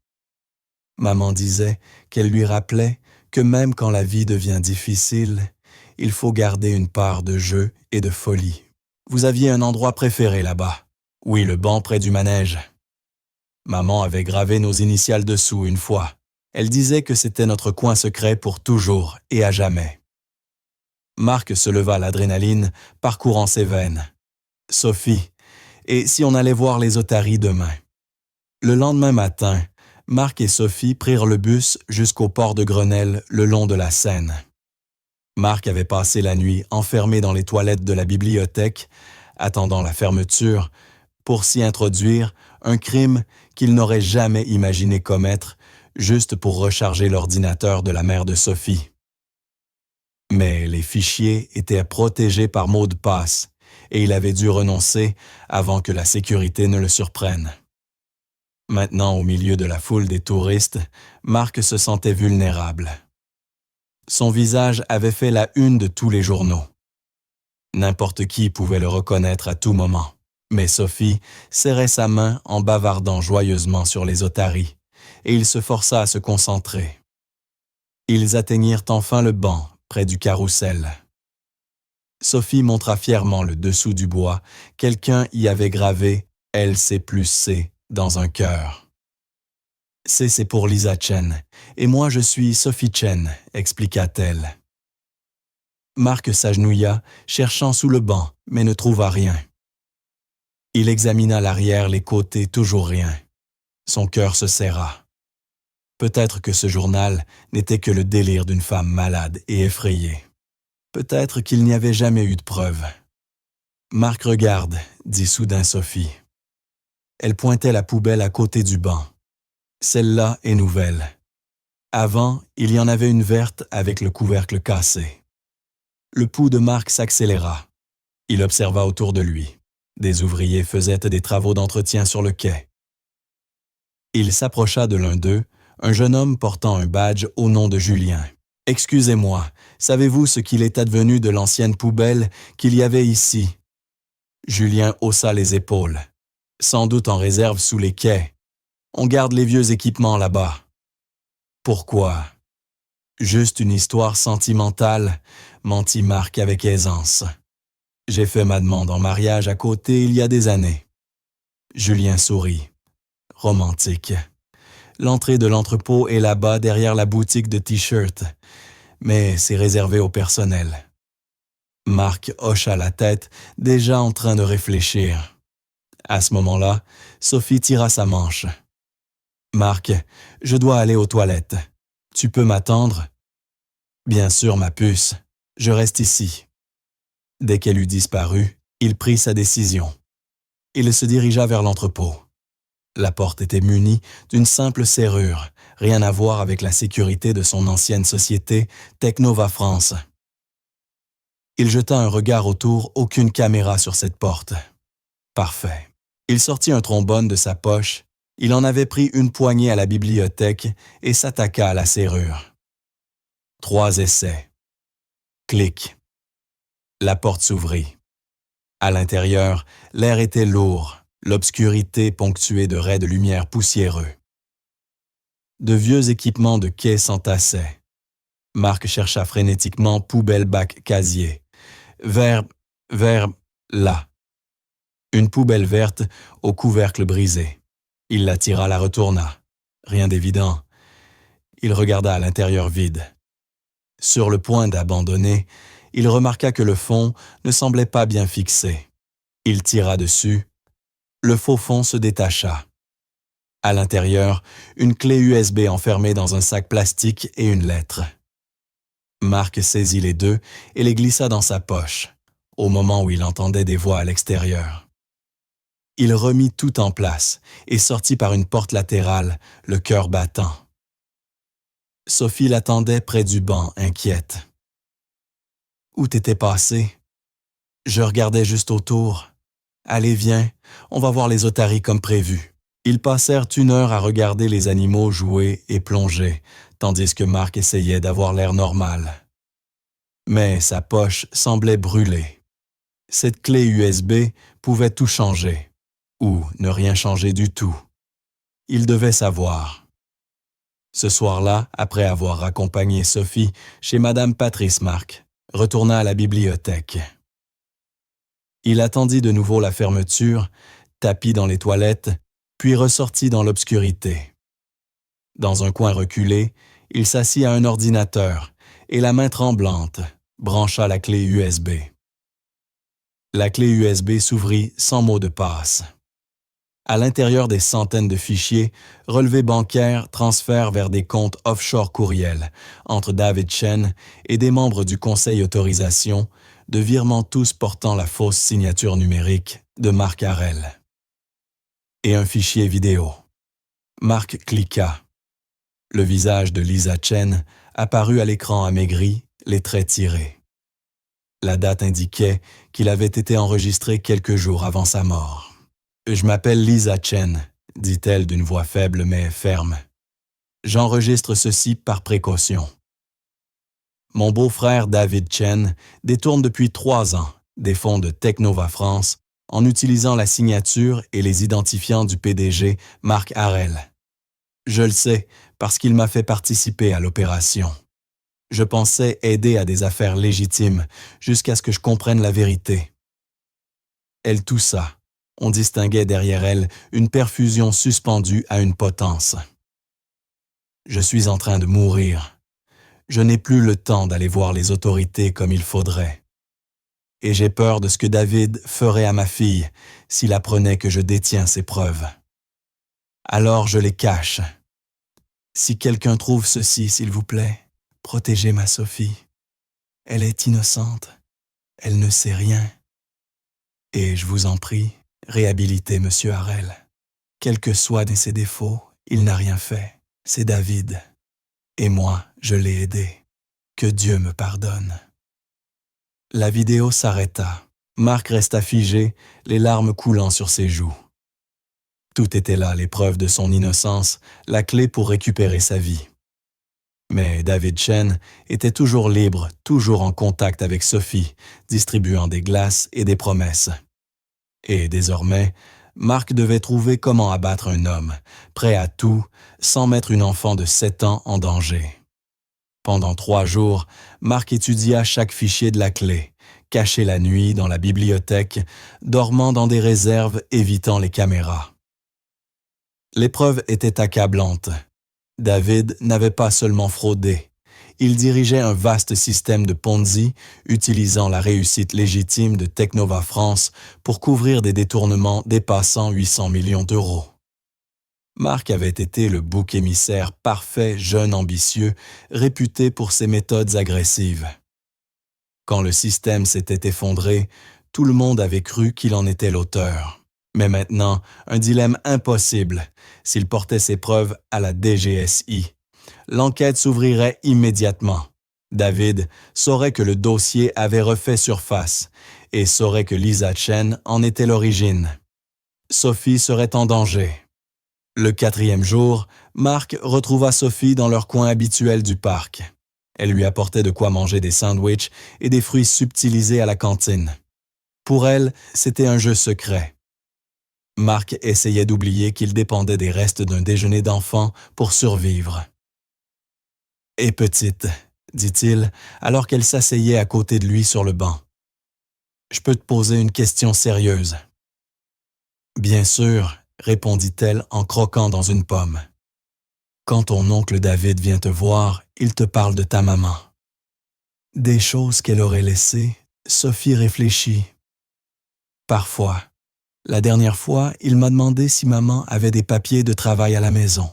Maman disait qu'elle lui rappelait que même quand la vie devient difficile, il faut garder une part de jeu et de folie. Vous aviez un endroit préféré là-bas? Oui, le banc près du manège. Maman avait gravé nos initiales dessous une fois. Elle disait que c'était notre coin secret pour toujours et à jamais. Marc se leva l'adrénaline, parcourant ses veines. Sophie, et si on allait voir les otaries demain? Le lendemain matin, Marc et Sophie prirent le bus jusqu'au port de Grenelle le long de la Seine. Marc avait passé la nuit enfermé dans les toilettes de la bibliothèque, attendant la fermeture, pour s'y introduire un crime qu'il n'aurait jamais imaginé commettre juste pour recharger l'ordinateur de la mère de Sophie. Mais les fichiers étaient protégés par mot de passe et il avait dû renoncer avant que la sécurité ne le surprenne. Maintenant, au milieu de la foule des touristes, Marc se sentait vulnérable. Son visage avait fait la une de tous les journaux. N'importe qui pouvait le reconnaître à tout moment, mais Sophie serrait sa main en bavardant joyeusement sur les otaries, et il se força à se concentrer. Ils atteignirent enfin le banc, près du carrousel. Sophie montra fièrement le dessous du bois. Quelqu'un y avait gravé « LC plus C » dans un cœur. « C, c'est pour Lisa Chen, et moi je suis Sophie Chen », expliqua-t-elle. Marc s'agenouilla, cherchant sous le banc, mais ne trouva rien. Il examina l'arrière, les côtés, toujours rien. Son cœur se serra. Peut-être que ce journal n'était que le délire d'une femme malade et effrayée. Peut-être qu'il n'y avait jamais eu de preuve. « Marc, regarde », dit soudain Sophie. Elle pointait la poubelle à côté du banc. Celle-là est nouvelle. Avant, il y en avait une verte avec le couvercle cassé. Le pouls de Marc s'accéléra. Il observa autour de lui. Des ouvriers faisaient des travaux d'entretien sur le quai. Il s'approcha de l'un d'eux, un jeune homme portant un badge au nom de Julien. « Excusez-moi, savez-vous ce qu'il est advenu de l'ancienne poubelle qu'il y avait ici? » Julien haussa les épaules. « Sans doute en réserve sous les quais. On garde les vieux équipements là-bas. » Pourquoi? Juste une histoire sentimentale, mentit Marc avec aisance. J'ai fait ma demande en mariage à côté il y a des années. Julien sourit. Romantique. L'entrée de l'entrepôt est là-bas derrière la boutique de t-shirts, mais c'est réservé au personnel. Marc hocha la tête, déjà en train de réfléchir. À ce moment-là, Sophie tira sa manche. « Marc, je dois aller aux toilettes. Tu peux m'attendre? » « Bien sûr, ma puce. Je reste ici. » Dès qu'elle eut disparu, il prit sa décision. Il se dirigea vers l'entrepôt. La porte était munie d'une simple serrure, rien à voir avec la sécurité de son ancienne société, Technova France. Il jeta un regard autour, aucune caméra sur cette porte. Parfait. Il sortit un trombone de sa poche, il en avait pris une poignée à la bibliothèque et s'attaqua à la serrure. 3 essais. Clic. La porte s'ouvrit. À l'intérieur, l'air était lourd, l'obscurité ponctuée de raies de lumière poussiéreux. De vieux équipements de quai s'entassaient. Marc chercha frénétiquement poubelle, bac, casier. Vers, là. Une poubelle verte au couvercle brisé. Il la tira, la retourna. Rien d'évident. Il regarda à l'intérieur vide. Sur le point d'abandonner, il remarqua que le fond ne semblait pas bien fixé. Il tira dessus. Le faux fond se détacha. À l'intérieur, une clé USB enfermée dans un sac plastique et une lettre. Marc saisit les deux et les glissa dans sa poche, au moment où il entendait des voix à l'extérieur. Il remit tout en place et sortit par une porte latérale, le cœur battant. Sophie l'attendait près du banc, inquiète. Où t'étais passé? Je regardais juste autour. Allez, viens, on va voir les otaries comme prévu. Ils passèrent 1 heure à regarder les animaux jouer et plonger, tandis que Marc essayait d'avoir l'air normal. Mais sa poche semblait brûler. Cette clé USB pouvait tout changer, ou ne rien changer du tout. Il devait savoir. Ce soir-là, après avoir accompagné Sophie chez Madame Patrice Marc, retourna à la bibliothèque. Il attendit de nouveau la fermeture, tapit dans les toilettes, puis ressortit dans l'obscurité. Dans un coin reculé, il s'assit à un ordinateur et, la main tremblante, brancha la clé USB. La clé USB s'ouvrit sans mot de passe. À l'intérieur des centaines de fichiers, relevés bancaires, transferts vers des comptes offshore courriels entre David Chen et des membres du conseil autorisation, de virements tous portant la fausse signature numérique de Marc Harel. Et un fichier vidéo. Marc cliqua. Le visage de Lisa Chen apparut à l'écran amaigri, les traits tirés. La date indiquait qu'il avait été enregistré quelques jours avant sa mort. « Je m'appelle Lisa Chen », dit-elle d'une voix faible mais ferme. « J'enregistre ceci par précaution. Mon beau-frère David Chen détourne depuis 3 ans des fonds de Technova France en utilisant la signature et les identifiants du PDG Marc Harel. Je le sais parce qu'il m'a fait participer à l'opération. Je pensais aider à des affaires légitimes jusqu'à ce que je comprenne la vérité. » Elle toussa. On distinguait derrière elle une perfusion suspendue à une potence. « Je suis en train de mourir. Je n'ai plus le temps d'aller voir les autorités comme il faudrait. Et j'ai peur de ce que David ferait à ma fille s'il apprenait que je détiens ces preuves. Alors je les cache. Si quelqu'un trouve ceci, s'il vous plaît, protégez ma Sophie. Elle est innocente. Elle ne sait rien. Et je vous en prie, réhabilitez M. Harel. Quels que soient ses défauts, il n'a rien fait. C'est David. Et moi, je l'ai aidé. Que Dieu me pardonne. » La vidéo s'arrêta. Marc resta figé, les larmes coulant sur ses joues. Tout était là, les preuves de son innocence, la clé pour récupérer sa vie. Mais David Chen était toujours libre, toujours en contact avec Sophie, distribuant des glaces et des promesses. Et désormais, Marc devait trouver comment abattre un homme, prêt à tout, sans mettre une enfant de 7 ans en danger. Pendant 3 jours, Marc étudia chaque fichier de la clé, caché la nuit dans la bibliothèque, dormant dans des réserves évitant les caméras. L'épreuve était accablante. David n'avait pas seulement fraudé. Il dirigeait un vaste système de Ponzi, utilisant la réussite légitime de Technova France pour couvrir des détournements dépassant 800 millions d'euros. Marc avait été le bouc émissaire parfait, jeune ambitieux, réputé pour ses méthodes agressives. Quand le système s'était effondré, tout le monde avait cru qu'il en était l'auteur. Mais maintenant, un dilemme impossible. S'il portait ses preuves à la DGSI, l'enquête s'ouvrirait immédiatement. David saurait que le dossier avait refait surface et saurait que Lisa Chen en était l'origine. Sophie serait en danger. Le 4e jour, Marc retrouva Sophie dans leur coin habituel du parc. Elle lui apportait de quoi manger des sandwichs et des fruits subtilisés à la cantine. Pour elle, c'était un jeu secret. Marc essayait d'oublier qu'il dépendait des restes d'un déjeuner d'enfant pour survivre. « Et petite, » dit-il, alors qu'elle s'asseyait à côté de lui sur le banc. « Je peux te poser une question sérieuse. »« Bien sûr, » répondit-elle en croquant dans une pomme. « Quand ton oncle David vient te voir, il te parle de ta maman. » Des choses qu'elle aurait laissées, Sophie réfléchit. « Parfois. La dernière fois, il m'a demandé si maman avait des papiers de travail à la maison.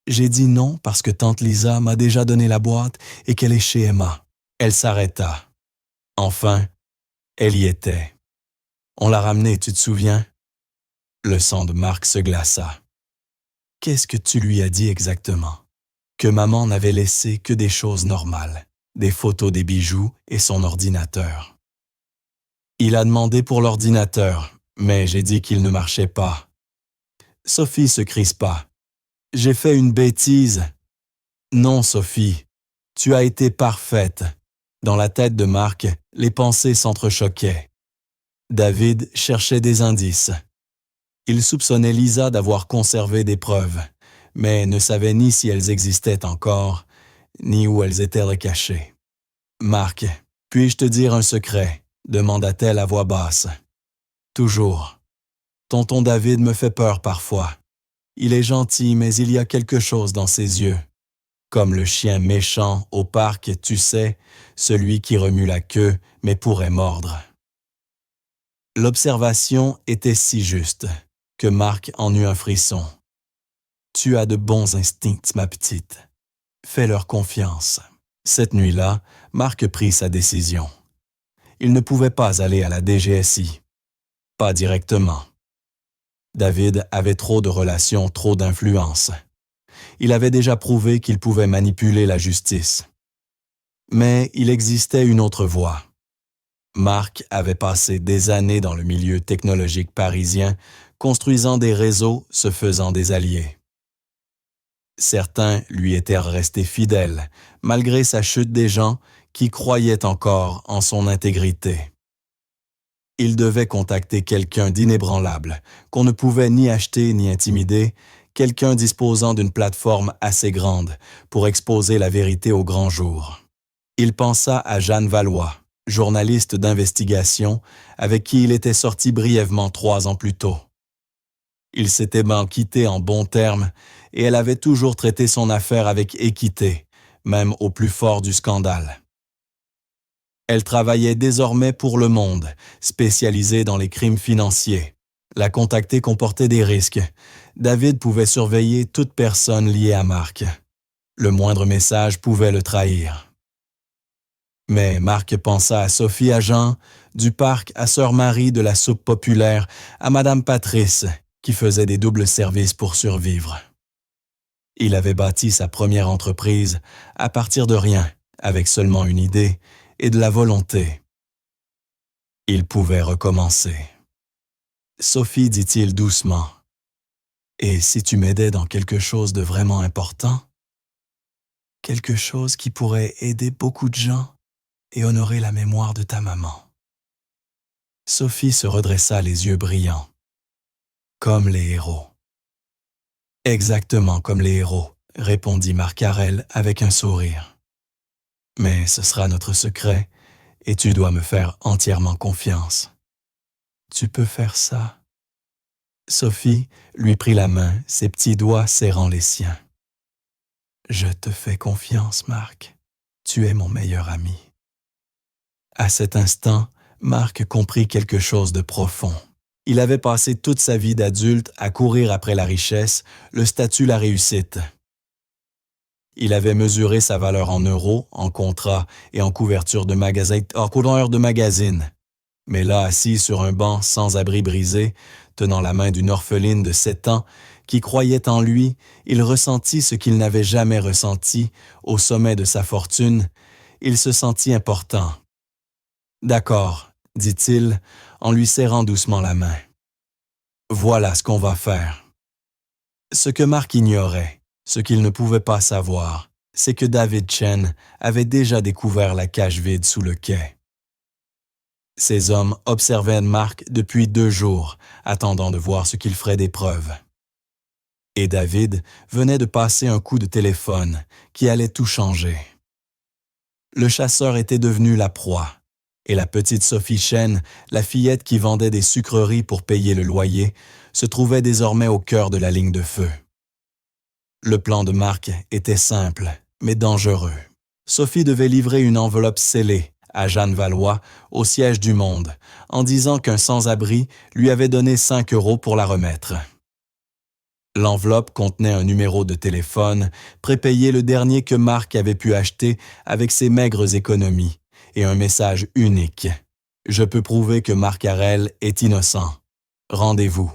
J'ai dit non parce que tante Lisa m'a déjà donné la boîte et qu'elle est chez Emma. » Elle s'arrêta. Enfin, elle y était. On l'a ramenée, tu te souviens? Le sang de Marc se glaça. Qu'est-ce que tu lui as dit exactement? Que maman n'avait laissé que des choses normales. des photos des bijoux et son ordinateur. Il a demandé pour l'ordinateur, mais j'ai dit qu'il ne marchait pas. Sophie se crispa. « J'ai fait une bêtise. » « Non, Sophie, tu as été parfaite. » Dans la tête de Marc, les pensées s'entrechoquaient. David cherchait des indices. Il soupçonnait Lisa d'avoir conservé des preuves, mais ne savait ni si elles existaient encore, ni où elles étaient recachées. « Marc, puis-je te dire un secret ?» demanda-t-elle à voix basse. « Toujours. Tonton David me fait peur parfois. Il est gentil, mais il y a quelque chose dans ses yeux. Comme le chien méchant au parc, tu sais, celui qui remue la queue mais pourrait mordre. » L'observation était si juste que Marc en eut un frisson. « Tu as de bons instincts, ma petite. Fais-leur confiance. » Cette nuit-là, Marc prit sa décision. Il ne pouvait pas aller à la DGSI. Pas directement. David avait trop de relations, trop d'influence. Il avait déjà prouvé qu'il pouvait manipuler la justice. Mais il existait une autre voie. Marc avait passé des années dans le milieu technologique parisien, construisant des réseaux, se faisant des alliés. Certains lui étaient restés fidèles, malgré sa chute des gens qui croyaient encore en son intégrité. Il devait contacter quelqu'un d'inébranlable, qu'on ne pouvait ni acheter ni intimider, quelqu'un disposant d'une plateforme assez grande pour exposer la vérité au grand jour. Il pensa à Jeanne Valois, journaliste d'investigation avec qui il était sorti brièvement 3 ans plus tôt. Ils s'étaient quittés en bons termes et elle avait toujours traité son affaire avec équité, même au plus fort du scandale. Elle travaillait désormais pour Le Monde, spécialisée dans les crimes financiers. La contacter comportait des risques. David pouvait surveiller toute personne liée à Marc. Le moindre message pouvait le trahir. Mais Marc pensa à Sophie Agent, du parc à Sœur Marie de la soupe populaire, à Madame Patrice, qui faisait des doubles services pour survivre. Il avait bâti sa première entreprise à partir de rien, avec seulement une idée et de la volonté. Il pouvait recommencer. « Sophie, dit-il doucement, et si tu m'aidais dans quelque chose de vraiment important? Quelque chose qui pourrait aider beaucoup de gens et honorer la mémoire de ta maman. » Sophie se redressa les yeux brillants. « Comme les héros. »« Exactement comme les héros, » répondit Marc Harel avec un sourire. « Mais ce sera notre secret et tu dois me faire entièrement confiance. Tu peux faire ça. » Sophie lui prit la main, ses petits doigts serrant les siens. « Je te fais confiance, Marc. Tu es mon meilleur ami. » À cet instant, Marc comprit quelque chose de profond. Il avait passé toute sa vie d'adulte à courir après la richesse, le statut, la réussite. Il avait mesuré sa valeur en euros, en contrats et en couverture de magazine. Mais là, assis sur un banc sans abri brisé, tenant la main d'une orpheline de 7 ans qui croyait en lui, il ressentit ce qu'il n'avait jamais ressenti au sommet de sa fortune. Il se sentit important. « D'accord, » dit-il en lui serrant doucement la main. « Voilà ce qu'on va faire. » Ce que Marc ignorait, ce qu'il ne pouvait pas savoir, c'est que David Chen avait déjà découvert la cage vide sous le quai. Ces hommes observaient Marc depuis 2 jours, attendant de voir ce qu'il ferait des preuves. Et David venait de passer un coup de téléphone qui allait tout changer. Le chasseur était devenu la proie, et la petite Sophie Chen, la fillette qui vendait des sucreries pour payer le loyer, se trouvait désormais au cœur de la ligne de feu. Le plan de Marc était simple, mais dangereux. Sophie devait livrer une enveloppe scellée à Jeanne Valois au siège du Monde, en disant qu'un sans-abri lui avait donné 5 € pour la remettre. L'enveloppe contenait un numéro de téléphone, prépayé le dernier que Marc avait pu acheter avec ses maigres économies, et un message unique. « Je peux prouver que Marc Harel est innocent. Rendez-vous. »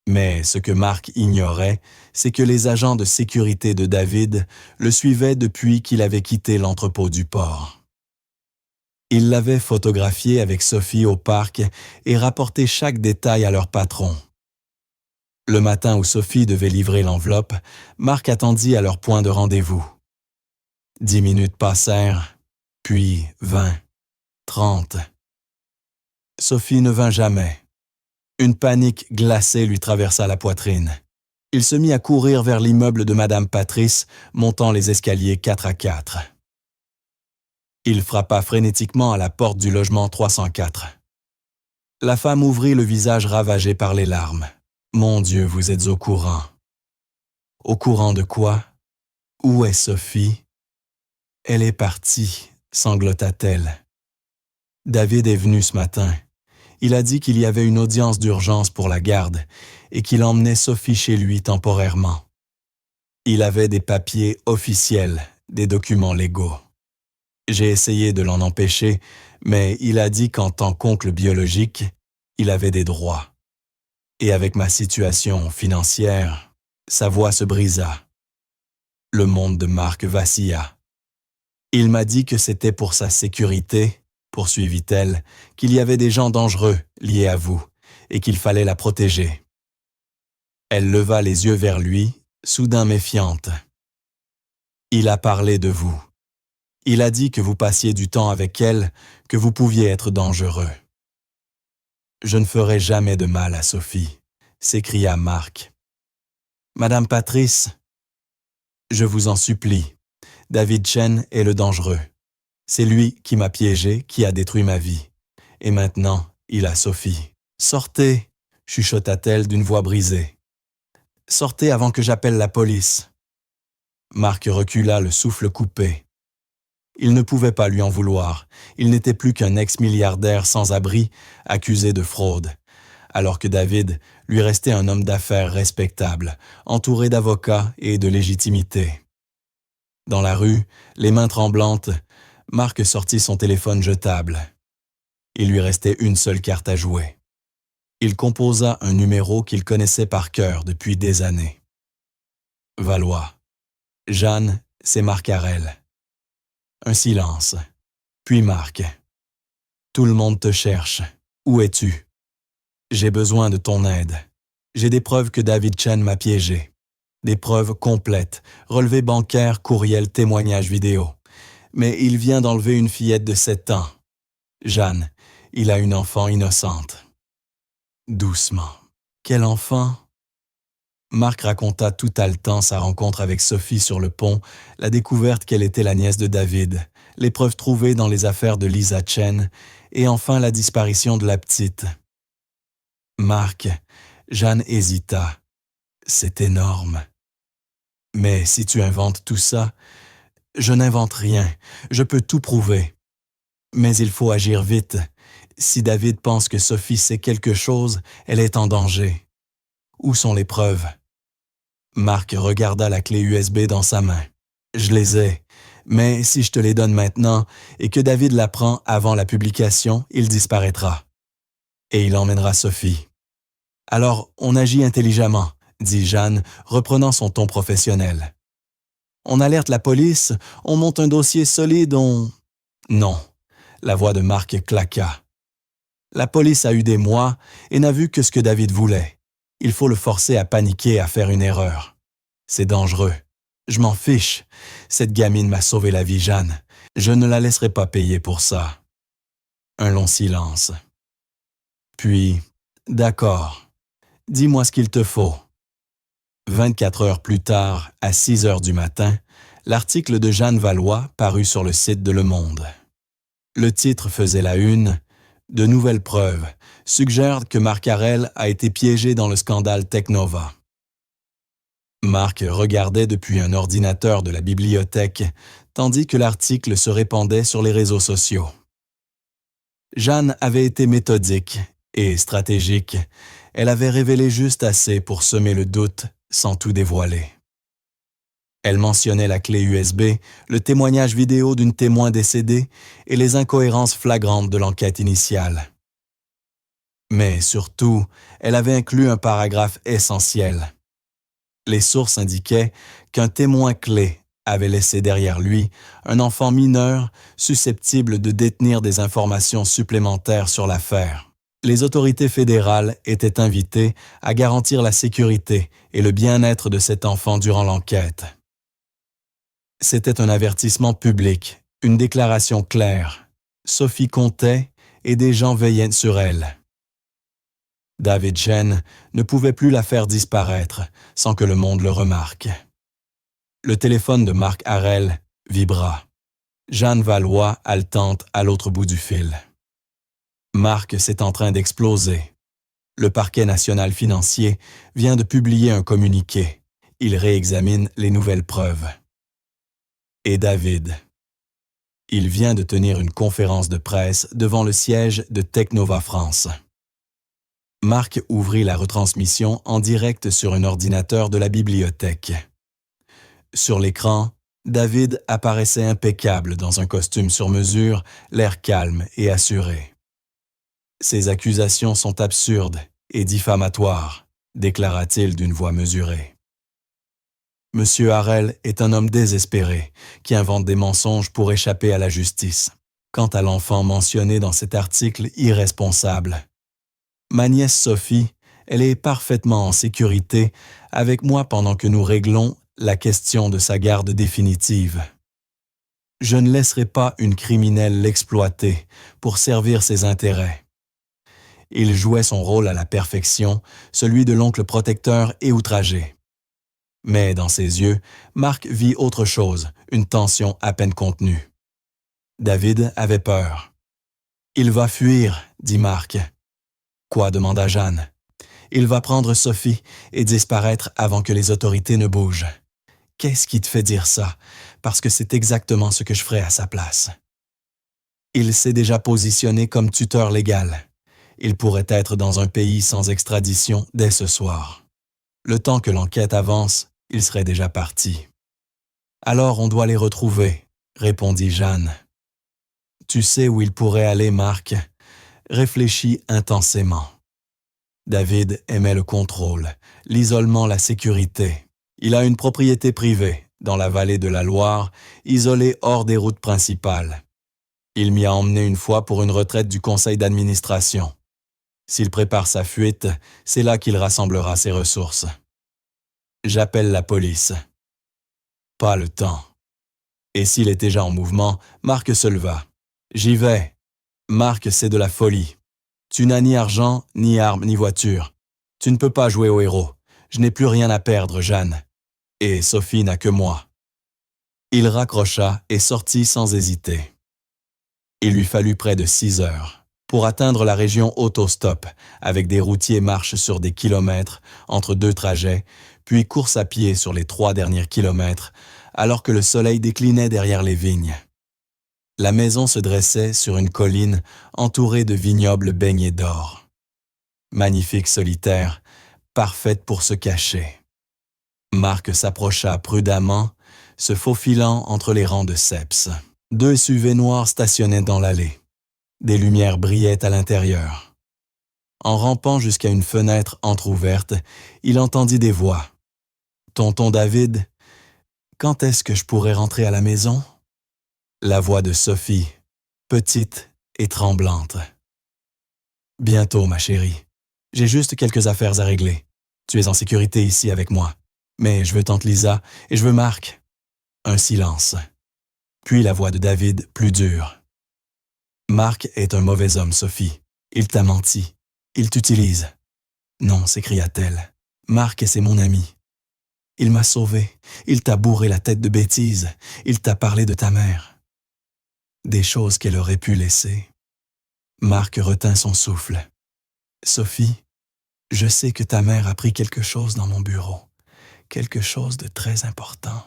Mais ce que Mark ignorait, c'est que les agents de sécurité de David le suivaient depuis qu'il avait quitté l'entrepôt du port. Ils l'avaient photographié avec Sophie au parc et rapporté chaque détail à leur patron. Le matin où Sophie devait livrer l'enveloppe, Mark attendit à leur point de rendez-vous. 10 minutes passèrent, puis 20, 30. Sophie ne vint jamais. Une panique glacée lui traversa la poitrine. Il se mit à courir vers l'immeuble de Madame Patrice, montant les escaliers 4 à 4. Il frappa frénétiquement à la porte du logement 304. La femme ouvrit le visage ravagé par les larmes. « Mon Dieu, vous êtes au courant. » « Au courant de quoi? Où est Sophie? »« Elle est partie, sanglota-t-elle. David est venu ce matin. Il a dit qu'il y avait une audience d'urgence pour la garde et qu'il emmenait Sophie chez lui temporairement. Il avait des papiers officiels, des documents légaux. J'ai essayé de l'en empêcher, mais il a dit qu'en tant qu'oncle biologique, il avait des droits. Et avec ma situation financière, sa voix se brisa. Le monde de Mark vacilla. Il m'a dit que c'était pour sa sécurité, poursuivit-elle, qu'il y avait des gens dangereux liés à vous et qu'il fallait la protéger. Elle leva les yeux vers lui, soudain méfiante. Il a parlé de vous. Il a dit que vous passiez du temps avec elle, que vous pouviez être dangereux. Je ne ferai jamais de mal à Sophie, s'écria Mark. Madame Patrice, je vous en supplie, David Chen est le dangereux. C'est lui qui m'a piégé, qui a détruit ma vie. Et maintenant, il a Sophie. Sortez, chuchota-t-elle d'une voix brisée. Sortez avant que j'appelle la police. Mark recula, le souffle coupé. Il ne pouvait pas lui en vouloir. Il n'était plus qu'un ex-milliardaire sans abri, accusé de fraude, alors que David lui restait un homme d'affaires respectable, entouré d'avocats et de légitimité. Dans la rue, les mains tremblantes, Mark sortit son téléphone jetable. Il lui restait une seule carte à jouer. Il composa un numéro qu'il connaissait par cœur depuis des années. Valois. Jeanne, c'est Marc Harel. Un silence. Puis Marc. Tout le monde te cherche. Où es-tu? J'ai besoin de ton aide. J'ai des preuves que David Chen m'a piégé. Des preuves complètes, relevés bancaires, courriels, témoignages vidéo. Mais il vient d'enlever une fillette de 7 ans. Jeanne, il a une enfant innocente. Doucement. Quel enfant? Marc raconta tout haletant sa rencontre avec Sophie sur le pont, la découverte qu'elle était la nièce de David, les preuves trouvées dans les affaires de Lisa Chen, et enfin la disparition de la petite. Marc, Jeanne hésita. C'est énorme. Mais si tu inventes tout ça, je n'invente rien, je peux tout prouver. Mais il faut agir vite. Si David pense que Sophie sait quelque chose, elle est en danger. Où sont les preuves? Marc regarda la clé USB dans sa main. Je les ai, mais si je te les donne maintenant et que David la prend avant la publication, il disparaîtra. Et il emmènera Sophie. Alors, on agit intelligemment, dit Jeanne, reprenant son ton professionnel. On alerte la police, on monte un dossier solide, on... Non, la voix de Marc claqua. La police a eu des mois et n'a vu que ce que David voulait. Il faut le forcer à paniquer, à faire une erreur. C'est dangereux. Je m'en fiche. Cette gamine m'a sauvé la vie, Jeanne. Je ne la laisserai pas payer pour ça. Un long silence. Puis, d'accord. Dis-moi ce qu'il te faut. 24 heures plus tard, à 6 heures du matin, l'article de Jeanne Valois parut sur le site de Le Monde. Le titre faisait la une. De nouvelles preuves suggèrent que Marc Harel a été piégé dans le scandale Technova. Marc regardait depuis un ordinateur de la bibliothèque, tandis que l'article se répandait sur les réseaux sociaux. Jeanne avait été méthodique et stratégique. Elle avait révélé juste assez pour semer le doute sans tout dévoiler. Elle mentionnait la clé USB, le témoignage vidéo d'une témoin décédée et les incohérences flagrantes de l'enquête initiale. Mais surtout, elle avait inclus un paragraphe essentiel. Les sources indiquaient qu'un témoin clé avait laissé derrière lui un enfant mineur susceptible de détenir des informations supplémentaires sur l'affaire. Les autorités fédérales étaient invitées à garantir la sécurité et le bien-être de cet enfant durant l'enquête. C'était un avertissement public, une déclaration claire. Sophie comptait et des gens veillaient sur elle. David Chen ne pouvait plus la faire disparaître sans que le monde le remarque. Le téléphone de Marc Harel vibra. Jeanne Valois haletante à l'autre bout du fil. Marc, c'est en train d'exploser. Le parquet national financier vient de publier un communiqué. Il réexamine les nouvelles preuves. Et David. Il vient de tenir une conférence de presse devant le siège de Technova France. Marc ouvrit la retransmission en direct sur un ordinateur de la bibliothèque. Sur l'écran, David apparaissait impeccable dans un costume sur mesure, l'air calme et assuré. « Ces accusations sont absurdes et diffamatoires », déclara-t-il d'une voix mesurée. Monsieur Harel est un homme désespéré qui invente des mensonges pour échapper à la justice. Quant à l'enfant mentionné dans cet article irresponsable, ma nièce Sophie, elle est parfaitement en sécurité avec moi pendant que nous réglons la question de sa garde définitive. Je ne laisserai pas une criminelle l'exploiter pour servir ses intérêts. Il jouait son rôle à la perfection, celui de l'oncle protecteur et outragé. Mais dans ses yeux, Marc vit autre chose, une tension à peine contenue. David avait peur. « Il va fuir, » dit Marc. « Quoi ?» demanda Jeanne. « Il va prendre Sophie et disparaître avant que les autorités ne bougent. » « Qu'est-ce qui te fait dire ça? Parce que c'est exactement ce que je ferais à sa place. » Il s'est déjà positionné comme tuteur légal. Il pourrait être dans un pays sans extradition dès ce soir. Le temps que l'enquête avance, il serait déjà parti. « Alors on doit les retrouver, » répondit Jeanne. « Tu sais où il pourrait aller, Marc? » Réfléchis intensément. David aimait le contrôle, l'isolement, la sécurité. Il a une propriété privée, dans la vallée de la Loire, isolée hors des routes principales. Il m'y a emmené une fois pour une retraite du conseil d'administration. S'il prépare sa fuite, c'est là qu'il rassemblera ses ressources. J'appelle la police. Pas le temps. Et s'il est déjà en mouvement, Marc se leva. J'y vais. Marc, c'est de la folie. Tu n'as ni argent, ni armes, ni voiture. Tu ne peux pas jouer au héros. Je n'ai plus rien à perdre, Jeanne. Et Sophie n'a que moi. Il raccrocha et sortit sans hésiter. Il lui fallut près de 6 heures pour atteindre la région autostop, avec des routiers marchent sur des kilomètres entre 2 trajets, puis course à pied sur les 3 derniers kilomètres, alors que le soleil déclinait derrière les vignes. La maison se dressait sur une colline entourée de vignobles baignés d'or. Magnifique solitaire, parfaite pour se cacher. Marc s'approcha prudemment, se faufilant entre les rangs de ceps. 2 SUV noirs stationnaient dans l'allée. Des lumières brillaient à l'intérieur. En rampant jusqu'à une fenêtre entr'ouverte, il entendit des voix. « Tonton David, quand est-ce que je pourrais rentrer à la maison? » La voix de Sophie, petite et tremblante. « Bientôt, ma chérie. J'ai juste quelques affaires à régler. Tu es en sécurité ici avec moi. Mais je veux tante Lisa et je veux Marc. » Un silence. Puis la voix de David, plus dure. « Marc est un mauvais homme, Sophie. Il t'a menti. Il t'utilise. »« Non, » s'écria-t-elle. « Marc, c'est mon ami. Il m'a sauvé. Il t'a bourré la tête de bêtises. Il t'a parlé de ta mère. » Des choses qu'elle aurait pu laisser. Marc retint son souffle. « Sophie, je sais que ta mère a pris quelque chose dans mon bureau. Quelque chose de très important.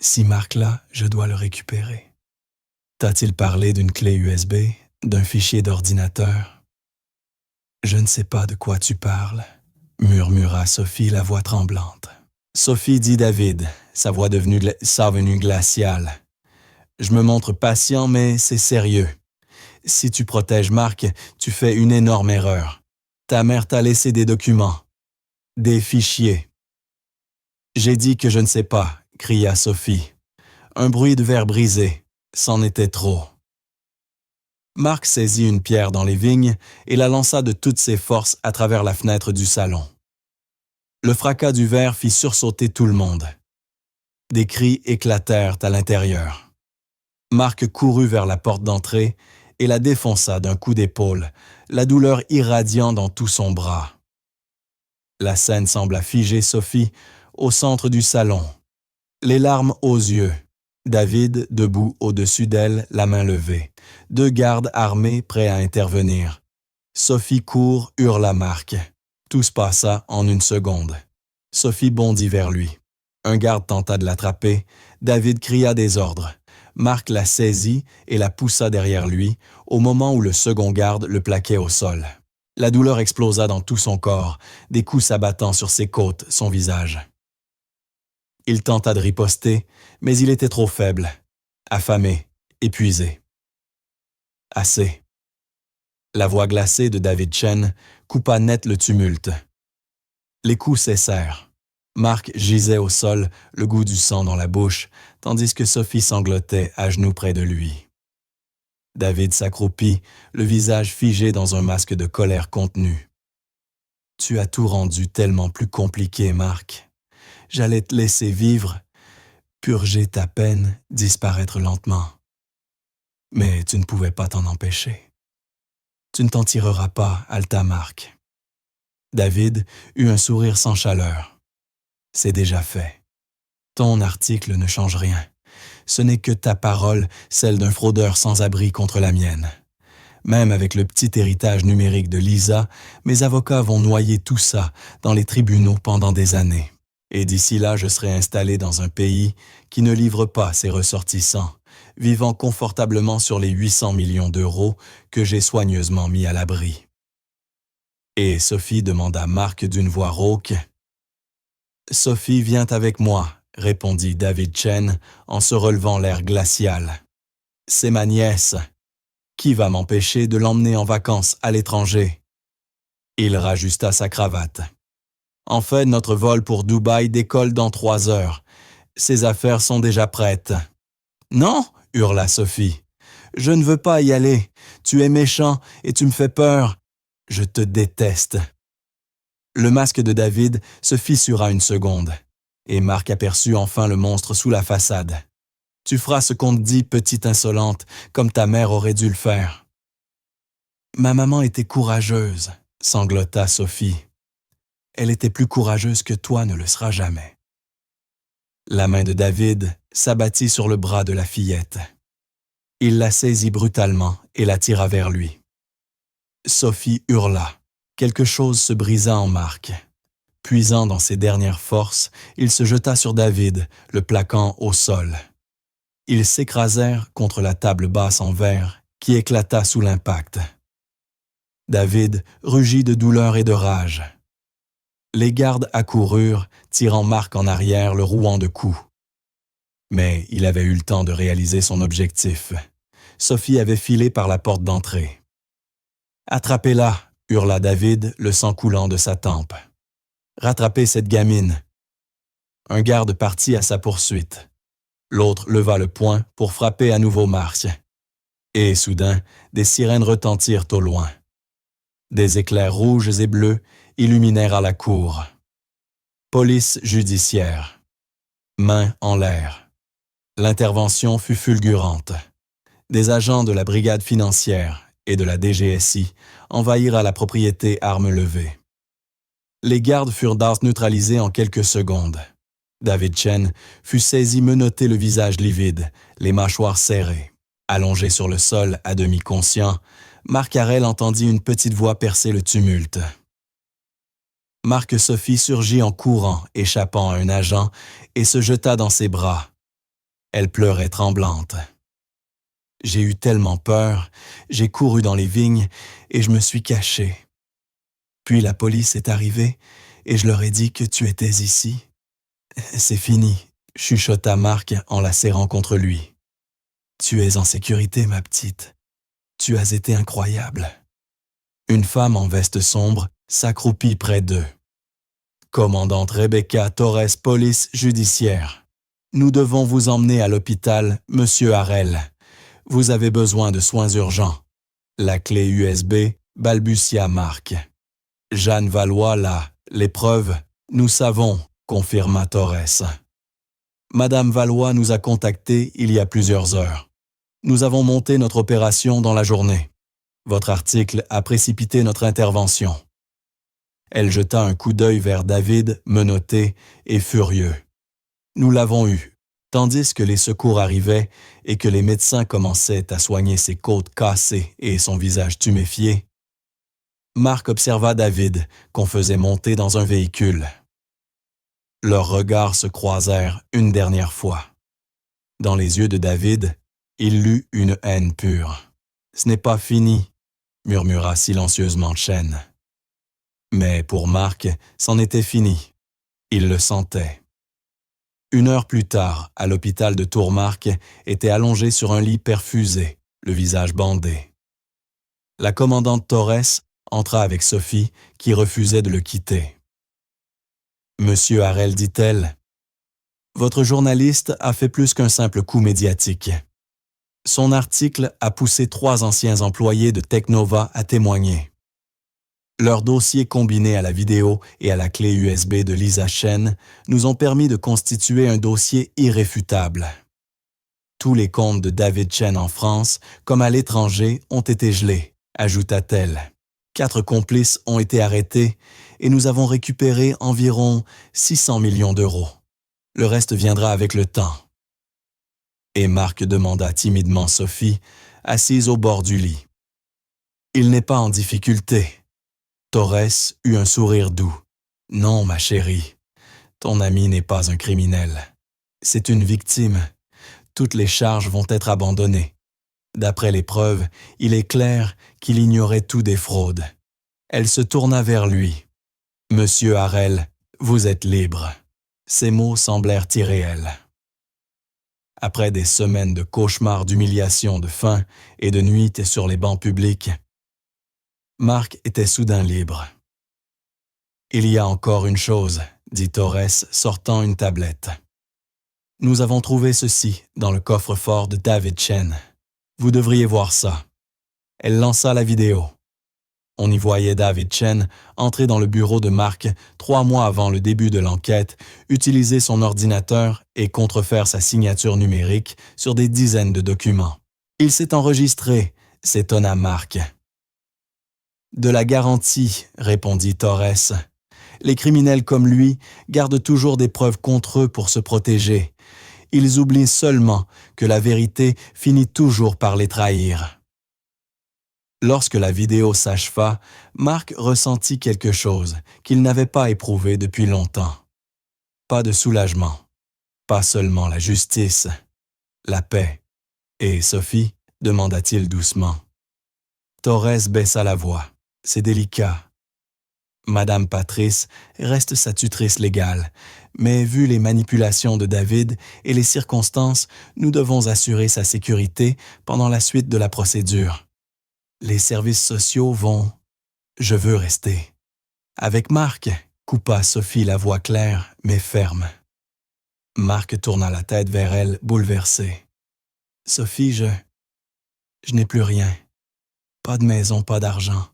Si Marc l'a, je dois le récupérer. T'a-t-il parlé d'une clé USB, d'un fichier d'ordinateur? » « Je ne sais pas de quoi tu parles, » murmura Sophie, la voix tremblante. Sophie dit David, sa voix devenue glaciale. « Je me montre patient, mais c'est sérieux. Si tu protèges Marc, tu fais une énorme erreur. Ta mère t'a laissé des documents, des fichiers. J'ai dit que je ne sais pas, cria Sophie. Un bruit de verre brisé, c'en était trop. Marc saisit une pierre dans les vignes et la lança de toutes ses forces à travers la fenêtre du salon. Le fracas du verre fit sursauter tout le monde. Des cris éclatèrent à l'intérieur. Marc courut vers la porte d'entrée et la défonça d'un coup d'épaule, la douleur irradiant dans tout son bras. La scène sembla figer Sophie au centre du salon, les larmes aux yeux. David, debout au-dessus d'elle, la main levée. 2 gardes armés prêts à intervenir. Sophie court, hurla Marc. Tout se passa en une seconde. Sophie bondit vers lui. Un garde tenta de l'attraper. David cria des ordres. Marc la saisit et la poussa derrière lui, au moment où le second garde le plaquait au sol. La douleur explosa dans tout son corps, des coups s'abattant sur ses côtes, son visage. Il tenta de riposter, mais il était trop faible, affamé, épuisé. Assez. La voix glacée de David Chen coupa net le tumulte. Les coups cessèrent. Marc gisait au sol, le goût du sang dans la bouche, tandis que Sophie sanglotait à genoux près de lui. David s'accroupit, le visage figé dans un masque de colère contenue. « Tu as tout rendu tellement plus compliqué, Marc. J'allais te laisser vivre, purger ta peine, disparaître lentement. Mais tu ne pouvais pas t'en empêcher. Tu ne t'en tireras pas, halta Marc. » David eut un sourire sans chaleur. C'est déjà fait. Ton article ne change rien. Ce n'est que ta parole, celle d'un fraudeur sans abri contre la mienne. Même avec le petit héritage numérique de Lisa, mes avocats vont noyer tout ça dans les tribunaux pendant des années. Et d'ici là, je serai installé dans un pays qui ne livre pas ses ressortissants, vivant confortablement sur les 800 millions d'euros que j'ai soigneusement mis à l'abri. Et Sophie demanda Marc d'une voix rauque. « Sophie vient avec moi, » répondit David Chen en se relevant l'air glacial. « C'est ma nièce. Qui va m'empêcher de l'emmener en vacances à l'étranger? » Il rajusta sa cravate. « En fait, notre vol pour Dubaï décolle dans 3 heures. Ses affaires sont déjà prêtes. »« Non !» hurla Sophie. « Je ne veux pas y aller. Tu es méchant et tu me fais peur. Je te déteste. » Le masque de David se fissura une seconde, et Marc aperçut enfin le monstre sous la façade. « Tu feras ce qu'on te dit, petite insolente, comme ta mère aurait dû le faire. »« Ma maman était courageuse, » sanglota Sophie. « Elle était plus courageuse que toi ne le sera jamais. » La main de David s'abattit sur le bras de la fillette. Il la saisit brutalement et la tira vers lui. Sophie hurla. Quelque chose se brisa en Marc. Puisant dans ses dernières forces, il se jeta sur David, le plaquant au sol. Ils s'écrasèrent contre la table basse en verre, qui éclata sous l'impact. David rugit de douleur et de rage. Les gardes accoururent, tirant Marc en arrière, le rouant de coups. Mais il avait eu le temps de réaliser son objectif. Sophie avait filé par la porte d'entrée. « Attrapez-la !» hurla David, le sang coulant de sa tempe. « Rattrapez cette gamine !» Un garde partit à sa poursuite. L'autre leva le poing pour frapper à nouveau Marc. Et soudain, des sirènes retentirent au loin. Des éclairs rouges et bleus illuminèrent la cour. Police judiciaire. Main en l'air. L'intervention fut fulgurante. Des agents de la brigade financière et de la DGSI envahirent la propriété armes levées. Les gardes furent neutralisés en quelques secondes. David Chen fut saisi menotté, le visage livide, les mâchoires serrées. Allongé sur le sol, à demi conscient, Marc Harel entendit une petite voix percer le tumulte. Marc Sophie surgit en courant, échappant à un agent, et se jeta dans ses bras. Elle pleurait tremblante. J'ai eu tellement peur, j'ai couru dans les vignes et je me suis caché. Puis la police est arrivée et je leur ai dit que tu étais ici. C'est fini, chuchota Marc en la serrant contre lui. Tu es en sécurité, ma petite. Tu as été incroyable. Une femme en veste sombre s'accroupit près d'eux. Commandante Rebecca Torres, police judiciaire. Nous devons vous emmener à l'hôpital, Monsieur Harrel. Vous avez besoin de soins urgents. La clé USB, balbutia Marc. Jeanne Valois là, les preuves, nous savons, confirma Torres. Madame Valois nous a contactés il y a plusieurs heures. Nous avons monté notre opération dans la journée. Votre article a précipité notre intervention. Elle jeta un coup d'œil vers David, menotté et furieux. Nous l'avons eu, tandis que les secours arrivaient et que les médecins commençaient à soigner ses côtes cassées et son visage tuméfié. Marc observa David, qu'on faisait monter dans un véhicule. Leurs regards se croisèrent une dernière fois. Dans les yeux de David, il lut une haine pure. « Ce n'est pas fini », murmura silencieusement Chen. Mais pour Marc, c'en était fini. Il le sentait. 1 heure plus tard, à l'hôpital de Tourmarque, était allongé sur un lit perfusé, le visage bandé. La commandante Torres entra avec Sophie, qui refusait de le quitter. « Monsieur Harrel, dit-elle, votre journaliste a fait plus qu'un simple coup médiatique. Son article a poussé 3 anciens employés de Technova à témoigner. Leurs dossiers combinés à la vidéo et à la clé USB de Lisa Chen nous ont permis de constituer un dossier irréfutable. Tous les comptes de David Chen en France, comme à l'étranger, ont été gelés, ajouta-t-elle. 4 complices ont été arrêtés et nous avons récupéré environ 600 millions d'euros. Le reste viendra avec le temps. Et Marc demanda timidement Sophie, assise au bord du lit. Il n'est pas en difficulté. Torres eut un sourire doux. Non, ma chérie, ton ami n'est pas un criminel. C'est une victime. Toutes les charges vont être abandonnées. D'après les preuves, il est clair qu'il ignorait tout des fraudes. Elle se tourna vers lui. « Monsieur Harrel, vous êtes libre. » Ces mots semblèrent irréels. Après des semaines de cauchemars, d'humiliation, de faim et de nuits sur les bancs publics, Marc était soudain libre. « Il y a encore une chose, » dit Torres, sortant une tablette. « Nous avons trouvé ceci dans le coffre-fort de David Chen. Vous devriez voir ça. » Elle lança la vidéo. On y voyait David Chen entrer dans le bureau de Marc 3 mois avant le début de l'enquête, utiliser son ordinateur et contrefaire sa signature numérique sur des dizaines de documents. Il s'est enregistré, s'étonna Marc. De la garantie, répondit Torres. Les criminels comme lui gardent toujours des preuves contre eux pour se protéger. Ils oublient seulement que la vérité finit toujours par les trahir. Lorsque la vidéo s'acheva, Marc ressentit quelque chose qu'il n'avait pas éprouvé depuis longtemps. Pas de soulagement, pas seulement la justice, la paix. « Et Sophie ?» demanda-t-il doucement. Torres baissa la voix. « C'est délicat. Madame Patrice reste sa tutrice légale, mais vu les manipulations de David et les circonstances, nous devons assurer sa sécurité pendant la suite de la procédure. Les services sociaux vont... Je veux rester. » Avec Marc, coupa Sophie la voix claire mais ferme. Marc tourna la tête vers elle, bouleversé. « Sophie, je n'ai plus rien. Pas de maison, pas d'argent.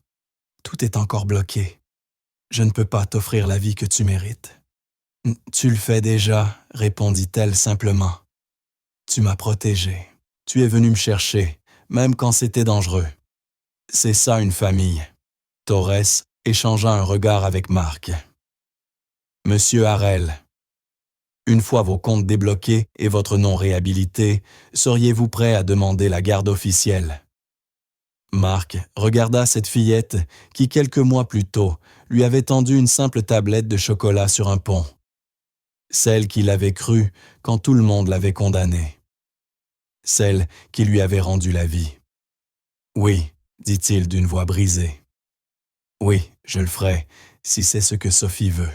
Tout est encore bloqué. Je ne peux pas t'offrir la vie que tu mérites. »« Tu le fais déjà, » répondit-elle simplement. « Tu m'as protégé. Tu es venu me chercher, même quand c'était dangereux. C'est ça une famille. » Torres échangea un regard avec Marc. « Monsieur Harrel, une fois vos comptes débloqués et votre nom réhabilité, seriez-vous prêt à demander la garde officielle ?» Marc regarda cette fillette qui, quelques mois plus tôt, lui avait tendu une simple tablette de chocolat sur un pont. Celle qu'il avait crue quand tout le monde l'avait condamnée. Celle qui lui avait rendu la vie. « Oui, » dit-il d'une voix brisée. « Oui, je le ferai, si c'est ce que Sophie veut. »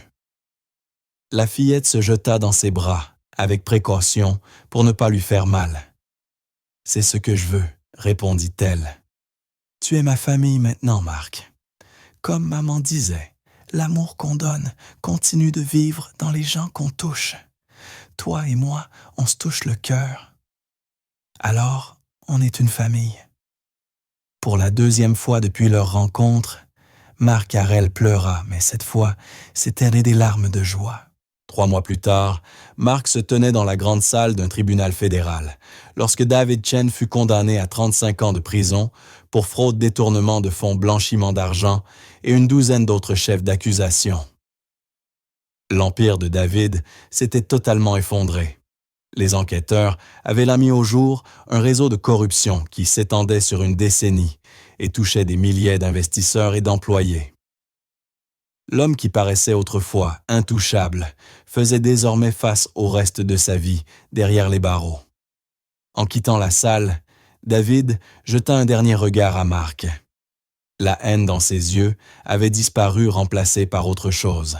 La fillette se jeta dans ses bras, avec précaution, pour ne pas lui faire mal. « C'est ce que je veux, » répondit-elle. Tu es ma famille maintenant, Marc. Comme maman disait, l'amour qu'on donne continue de vivre dans les gens qu'on touche. Toi et moi, on se touche le cœur. Alors, on est une famille. Pour la deuxième fois depuis leur rencontre, Marc Harel pleura, mais cette fois, c'étaient des larmes de joie. 3 mois plus tard, Marc se tenait dans la grande salle d'un tribunal fédéral, lorsque David Chen fut condamné à 35 ans de prison pour fraude, détournement de fonds, blanchiment d'argent et une douzaine d'autres chefs d'accusation. L'empire de David s'était totalement effondré. Les enquêteurs avaient là mis au jour un réseau de corruption qui s'étendait sur une décennie et touchait des milliers d'investisseurs et d'employés. L'homme qui paraissait autrefois intouchable faisait désormais face au reste de sa vie derrière les barreaux. En quittant la salle, David jeta un dernier regard à Marc. La haine dans ses yeux avait disparu, remplacée par autre chose.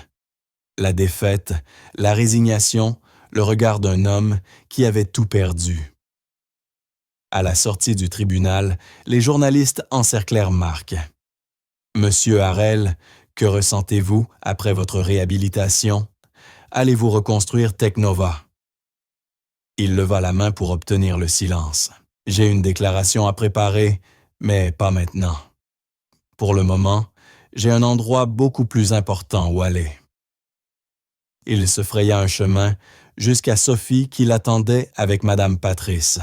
La défaite, la résignation, le regard d'un homme qui avait tout perdu. À la sortie du tribunal, les journalistes encerclèrent Marc. « Monsieur Harel, que ressentez-vous après votre réhabilitation? Allez-vous reconstruire Technova? » Il leva la main pour obtenir le silence. « J'ai une déclaration à préparer, mais pas maintenant. Pour le moment, j'ai un endroit beaucoup plus important où aller. » Il se fraya un chemin jusqu'à Sophie qui l'attendait avec Madame Patrice.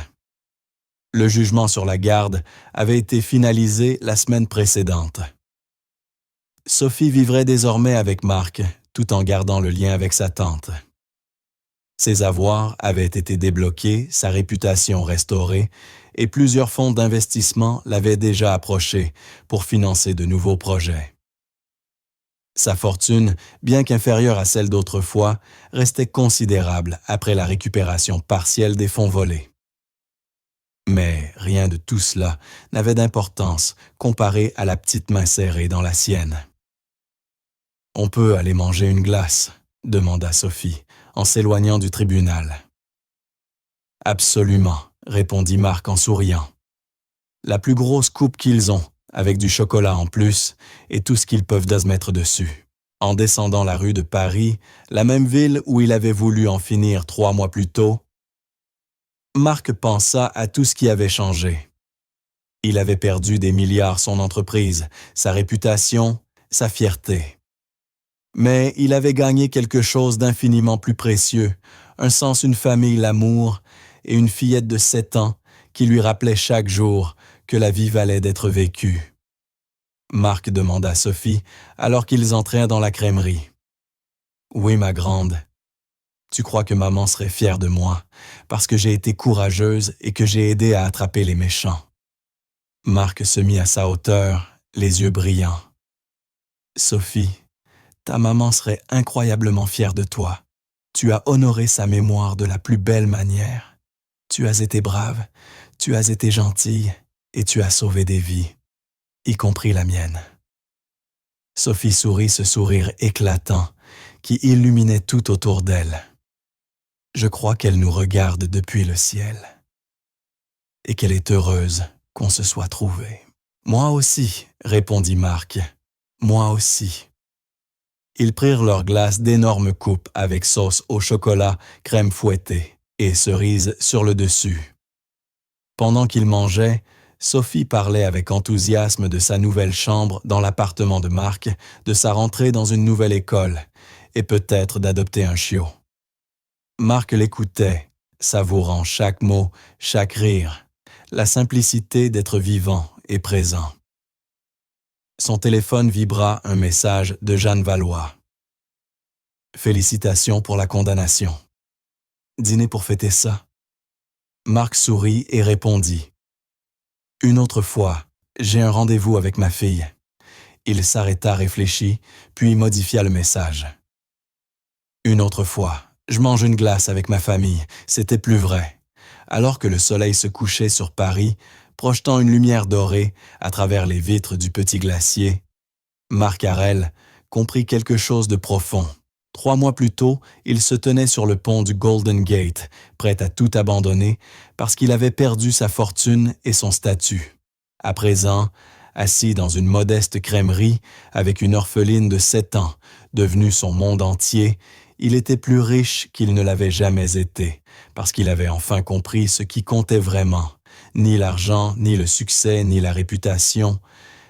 Le jugement sur la garde avait été finalisé la semaine précédente. Sophie vivrait désormais avec Marc, tout en gardant le lien avec sa tante. Ses avoirs avaient été débloqués, sa réputation restaurée, et plusieurs fonds d'investissement l'avaient déjà approché pour financer de nouveaux projets. Sa fortune, bien qu'inférieure à celle d'autrefois, restait considérable après la récupération partielle des fonds volés. Mais rien de tout cela n'avait d'importance comparé à la petite main serrée dans la sienne. « On peut aller manger une glace ?» demanda Sophie, en s'éloignant du tribunal. « Absolument », répondit Marc en souriant. « La plus grosse coupe qu'ils ont, avec du chocolat en plus, et tout ce qu'ils peuvent se mettre dessus. » En descendant la rue de Paris, la même ville où il avait voulu en finir 3 mois plus tôt, Marc pensa à tout ce qui avait changé. Il avait perdu des milliards son entreprise, sa réputation, sa fierté. Mais il avait gagné quelque chose d'infiniment plus précieux, un sens, une famille, l'amour et une fillette de 7 ans qui lui rappelait chaque jour que la vie valait d'être vécue. Marc demanda à Sophie alors qu'ils entrèrent dans la crèmerie. « Oui, ma grande, tu crois que maman serait fière de moi parce que j'ai été courageuse et que j'ai aidé à attraper les méchants. » Marc se mit à sa hauteur, les yeux brillants. « Sophie, ta maman serait incroyablement fière de toi. Tu as honoré sa mémoire de la plus belle manière. Tu as été brave, tu as été gentille et tu as sauvé des vies, y compris la mienne. » Sophie sourit ce sourire éclatant qui illuminait tout autour d'elle. Je crois qu'elle nous regarde depuis le ciel et qu'elle est heureuse qu'on se soit trouvés. « Moi aussi, » répondit Marc. « Moi aussi. » Ils prirent leur glace d'énormes coupes avec sauce au chocolat, crème fouettée et cerises sur le dessus. Pendant qu'ils mangeaient, Sophie parlait avec enthousiasme de sa nouvelle chambre dans l'appartement de Marc, de sa rentrée dans une nouvelle école et peut-être d'adopter un chiot. Marc l'écoutait, savourant chaque mot, chaque rire, la simplicité d'être vivant et présent. Son téléphone vibra un message de Jeanne Valois. « Félicitations pour la condamnation. Dîner pour fêter ça. » Marc sourit et répondit. « Une autre fois, j'ai un rendez-vous avec ma fille. » Il s'arrêta, réfléchit, puis modifia le message. « Une autre fois, je mange une glace avec ma famille. C'était plus vrai. » Alors que le soleil se couchait sur Paris, projetant une lumière dorée à travers les vitres du petit glacier, Marc Harel comprit quelque chose de profond. 3 mois plus tôt, il se tenait sur le pont du Golden Gate, prêt à tout abandonner parce qu'il avait perdu sa fortune et son statut. À présent, assis dans une modeste crèmerie avec une orpheline de 7 ans, devenue son monde entier, il était plus riche qu'il ne l'avait jamais été, parce qu'il avait enfin compris ce qui comptait vraiment, ni l'argent, ni le succès, ni la réputation,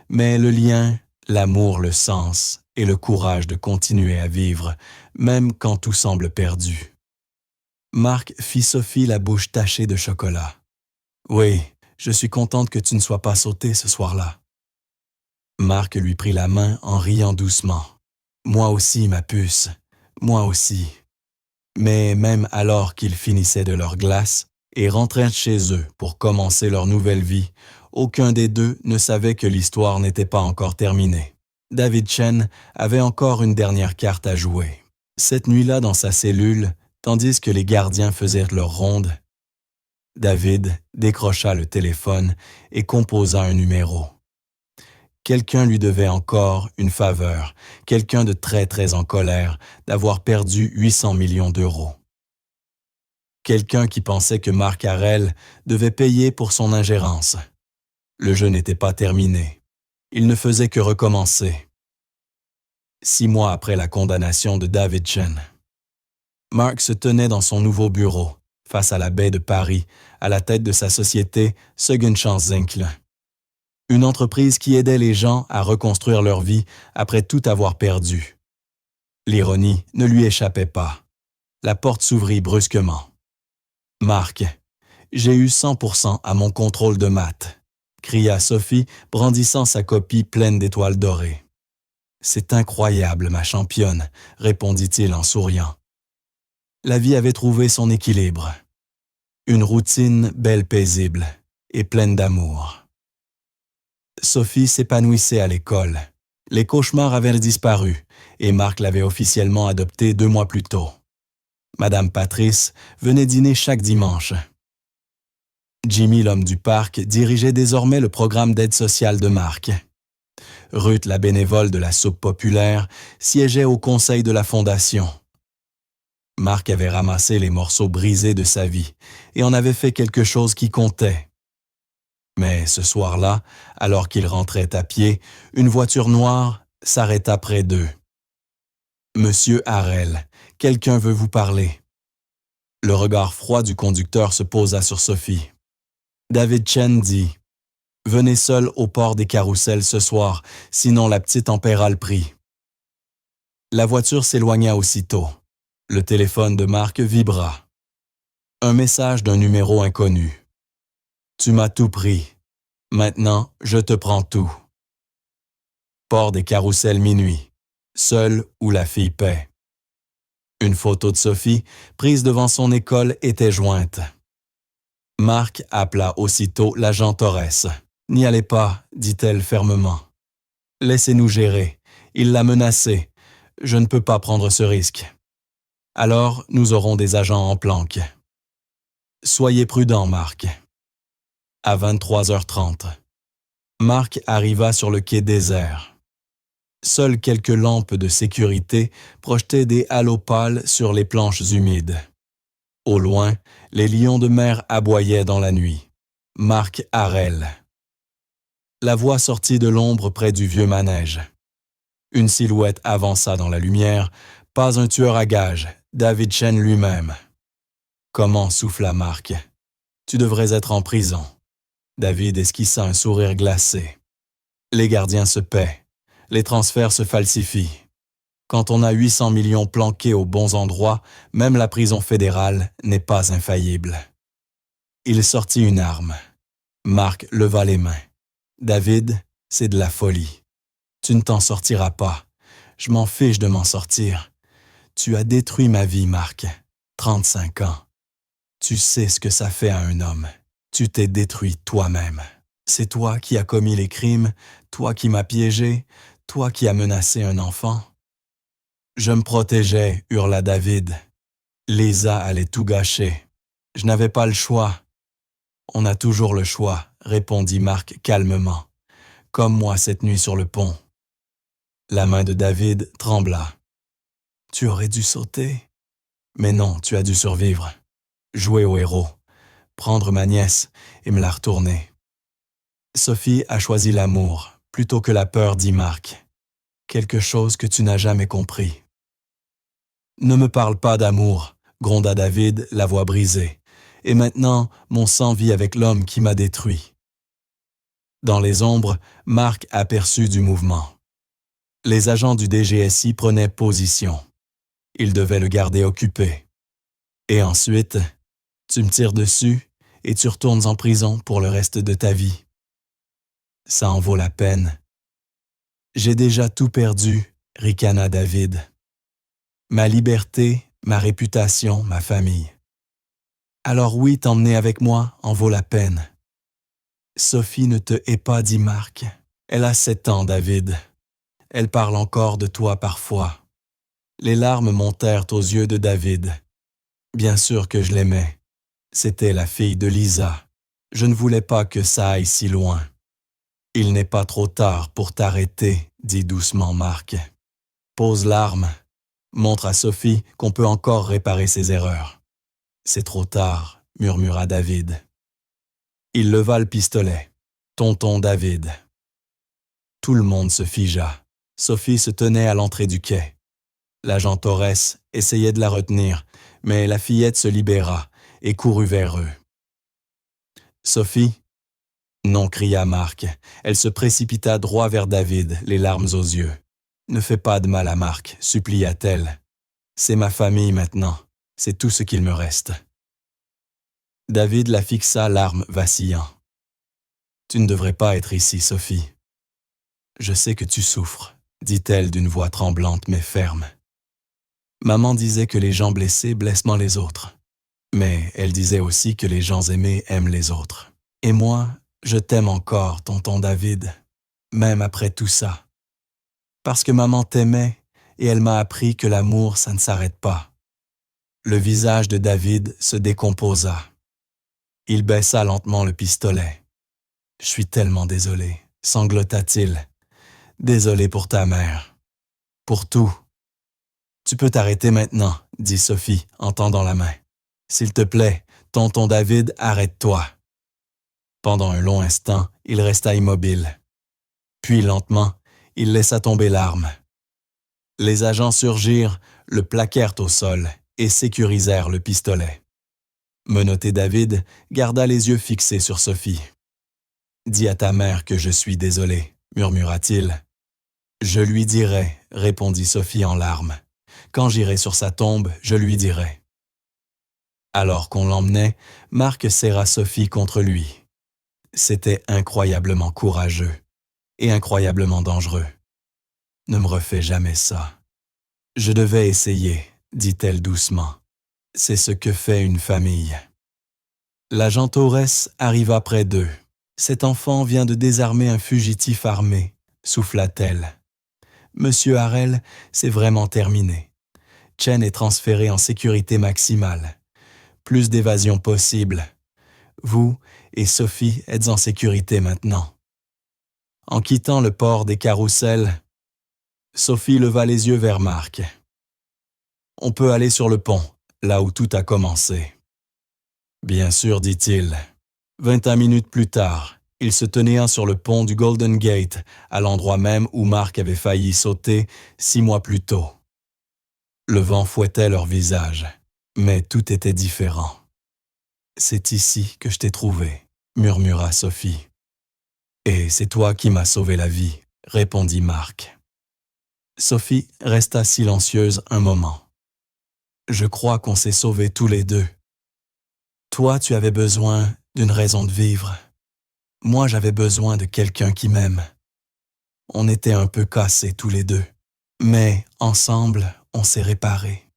mais le lien, l'amour, le sens et le courage de continuer à vivre, même quand tout semble perdu. Mark fit Sophie la bouche tachée de chocolat. « Oui, je suis contente que tu ne sois pas sautée ce soir-là. » Mark lui prit la main en riant doucement. « Moi aussi, ma puce, moi aussi. » Mais même alors qu'ils finissaient de leur glace et rentraient chez eux pour commencer leur nouvelle vie, aucun des deux ne savait que l'histoire n'était pas encore terminée. David Chen avait encore une dernière carte à jouer. Cette nuit-là dans sa cellule, tandis que les gardiens faisaient leur ronde, David décrocha le téléphone et composa un numéro. Quelqu'un lui devait encore une faveur, quelqu'un de très très en colère d'avoir perdu 800 millions d'euros. Quelqu'un qui pensait que Mark Harrell devait payer pour son ingérence. Le jeu n'était pas terminé. Il ne faisait que recommencer. 6 mois après la condamnation de David Chen, Mark se tenait dans son nouveau bureau, face à la baie de Paris, à la tête de sa société Second-Chance Inc., une entreprise qui aidait les gens à reconstruire leur vie après tout avoir perdu. L'ironie ne lui échappait pas. La porte s'ouvrit brusquement. « Mark, j'ai eu 100% à mon contrôle de maths », cria Sophie, brandissant sa copie pleine d'étoiles dorées. « C'est incroyable, ma championne », répondit-il en souriant. La vie avait trouvé son équilibre. Une routine belle paisible et pleine d'amour. Sophie s'épanouissait à l'école. Les cauchemars avaient disparu et Mark l'avait officiellement adoptée 2 mois plus tôt. Madame Patrice venait dîner chaque dimanche. Jimmy, l'homme du parc, dirigeait désormais le programme d'aide sociale de Mark. Ruth, la bénévole de la soupe populaire, siégeait au conseil de la fondation. Mark avait ramassé les morceaux brisés de sa vie et en avait fait quelque chose qui comptait. Mais ce soir-là, alors qu'il rentrait à pied, une voiture noire s'arrêta près d'eux. « Monsieur Harrell, quelqu'un veut vous parler. » Le regard froid du conducteur se posa sur Sophie. David Chen dit « Venez seul au port des Carousels ce soir, sinon la petite en paiera le prix. » La voiture s'éloigna aussitôt. Le téléphone de Mark vibra. Un message d'un numéro inconnu. « Tu m'as tout pris. Maintenant, je te prends tout. » Port des Carousels minuit. Seul où la fille paie. Une photo de Sophie, prise devant son école, était jointe. Mark appela aussitôt l'agent Torres. « N'y allez pas, dit-elle fermement. Laissez-nous gérer. Il l'a menacé. Je ne peux pas prendre ce risque. Alors, nous aurons des agents en planque. Soyez prudent, Mark. » À 23h30, Mark arriva sur le quai désert. Seules quelques lampes de sécurité projetaient des halos pâles sur les planches humides. Au loin, les lions de mer aboyaient dans la nuit. Mark Harrell. La voix sortit de l'ombre près du vieux manège. Une silhouette avança dans la lumière, pas un tueur à gages, David Chen lui-même. « Comment ?» souffla Mark. « Tu devrais être en prison. » David esquissa un sourire glacé. Les gardiens se paient. Les transferts se falsifient. Quand on a 800 millions planqués aux bons endroits, même la prison fédérale n'est pas infaillible. Il sortit une arme. Mark leva les mains. « David, c'est de la folie. Tu ne t'en sortiras pas. Je m'en fiche de m'en sortir. Tu as détruit ma vie, Mark. 35 ans. Tu sais ce que ça fait à un homme. Tu t'es détruit toi-même. C'est toi qui as commis les crimes, toi qui m'as piégé, toi qui as menacé un enfant. » « Je me protégeais, hurla David. Lisa allait tout gâcher. Je n'avais pas le choix. »« On a toujours le choix, » répondit Mark calmement. « Comme moi cette nuit sur le pont. » La main de David trembla. « Tu aurais dû sauter. » « Mais non, tu as dû survivre. Jouer au héros. Prendre ma nièce et me la retourner. » Sophie a choisi l'amour. plutôt que la peur, dit Marc. Quelque chose que tu n'as jamais compris. Ne me parle pas d'amour, gronda David, la voix brisée. Et maintenant, mon sang vit avec l'homme qui m'a détruit. Dans les ombres, Marc aperçut du mouvement. Les agents du DGSI prenaient position. Ils devaient le garder occupé. Et ensuite, tu me tires dessus et tu retournes en prison pour le reste de ta vie. Ça en vaut la peine. J'ai déjà tout perdu, ricana David. Ma liberté, ma réputation, ma famille. Alors oui, t'emmener avec moi en vaut la peine. Sophie ne te hait pas, dit Marc. Elle a 7 ans, David. Elle parle encore de toi parfois. Les larmes montèrent aux yeux de David. Bien sûr que je l'aimais. C'était la fille de Lisa. Je ne voulais pas que ça aille si loin. Il n'est pas trop tard pour t'arrêter, dit doucement Marc. Pose l'arme. Montre à Sophie qu'on peut encore réparer ses erreurs. C'est trop tard, murmura David. Il leva le pistolet. Tonton David. Tout le monde se figea. Sophie se tenait à l'entrée du quai. L'agent Torres essayait de la retenir, mais la fillette se libéra et courut vers eux. Sophie? Non, cria Marc. Elle se précipita droit vers David, les larmes aux yeux. Ne fais pas de mal à Marc, supplia-t-elle. C'est ma famille maintenant. C'est tout ce qu'il me reste. David la fixa, l'arme vacillant. Tu ne devrais pas être ici, Sophie. Je sais que tu souffres, dit-elle d'une voix tremblante mais ferme. Maman disait que les gens blessés blessent moins les autres. Mais elle disait aussi que les gens aimés aiment les autres. Et moi, je t'aime encore, tonton David, même après tout ça. Parce que maman t'aimait et elle m'a appris que l'amour, ça ne s'arrête pas. Le visage de David se décomposa. Il baissa lentement le pistolet. « Je suis tellement désolé, sanglota-t-il. Désolé pour ta mère. Pour tout. Tu peux t'arrêter maintenant, dit Sophie en tendant la main. S'il te plaît, tonton David, arrête-toi. Pendant un long instant, il resta immobile. Puis lentement, il laissa tomber l'arme. Les agents surgirent, le plaquèrent au sol et sécurisèrent le pistolet. Menotté David garda les yeux fixés sur Sophie. « Dis à ta mère que je suis désolé, murmura-t-il. « Je lui dirai, répondit Sophie en larmes. Quand j'irai sur sa tombe, je lui dirai. » Alors qu'on l'emmenait, Marc serra Sophie contre lui. C'était incroyablement courageux et incroyablement dangereux. Ne me refais jamais ça. Je devais essayer, dit-elle doucement. C'est ce que fait une famille. L'agent Torres arriva près d'eux. Cet enfant vient de désarmer un fugitif armé, souffla-t-elle. Monsieur Harrel, c'est vraiment terminé. Chen est transféré en sécurité maximale. Plus d'évasion possible. Vous et Sophie êtes en sécurité maintenant. En quittant le port des Carousels, Sophie leva les yeux vers Marc. On peut aller sur le pont, là où tout a commencé. Bien sûr, dit-il. 21 minutes plus tard, ils se tenaient sur le pont du Golden Gate, à l'endroit même où Marc avait failli sauter 6 mois plus tôt. Le vent fouettait leurs visages, mais tout était différent. « C'est ici que je t'ai trouvé, » murmura Sophie. « Et c'est toi qui m'as sauvé la vie, » répondit Marc. Sophie resta silencieuse un moment. « Je crois qu'on s'est sauvés tous les deux. Toi, tu avais besoin d'une raison de vivre. Moi, j'avais besoin de quelqu'un qui m'aime. On était un peu cassés tous les deux, mais ensemble, on s'est réparés. »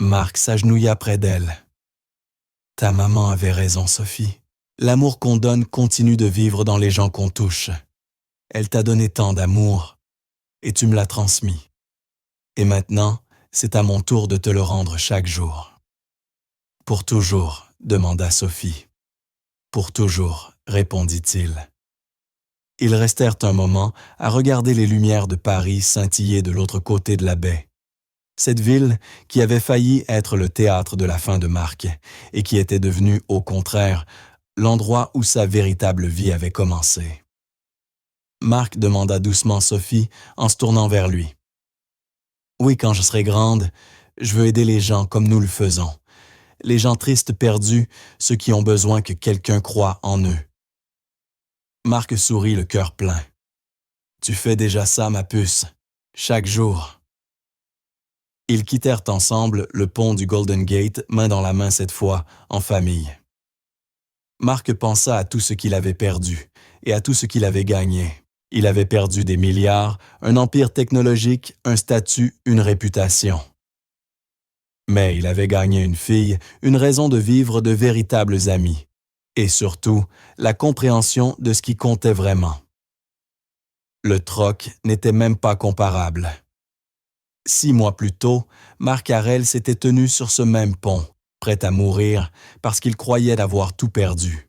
Marc s'agenouilla près d'elle. « Ta maman avait raison, Sophie. L'amour qu'on donne continue de vivre dans les gens qu'on touche. Elle t'a donné tant d'amour, et tu me l'as transmis. Et maintenant, c'est à mon tour de te le rendre chaque jour. » « Pour toujours, demanda Sophie. « Pour toujours, répondit-il. » Ils restèrent un moment à regarder les lumières de Paris scintiller de l'autre côté de la baie. Cette ville qui avait failli être le théâtre de la fin de Marc et qui était devenue, au contraire, l'endroit où sa véritable vie avait commencé. Marc demanda doucement Sophie en se tournant vers lui. Oui, quand je serai grande, je veux aider les gens comme nous le faisons. Les gens tristes perdus, ceux qui ont besoin que quelqu'un croie en eux. Marc sourit le cœur plein. Tu fais déjà ça, ma puce, chaque jour. Ils quittèrent ensemble le pont du Golden Gate, main dans la main cette fois, en famille. Marc pensa à tout ce qu'il avait perdu et à tout ce qu'il avait gagné. Il avait perdu des milliards, un empire technologique, un statut, une réputation. Mais il avait gagné une fille, une raison de vivre, de véritables amis. Et surtout, la compréhension de ce qui comptait vraiment. Le troc n'était même pas comparable. 6 mois plus tôt, Marc Harel s'était tenu sur ce même pont, prêt à mourir parce qu'il croyait avoir tout perdu.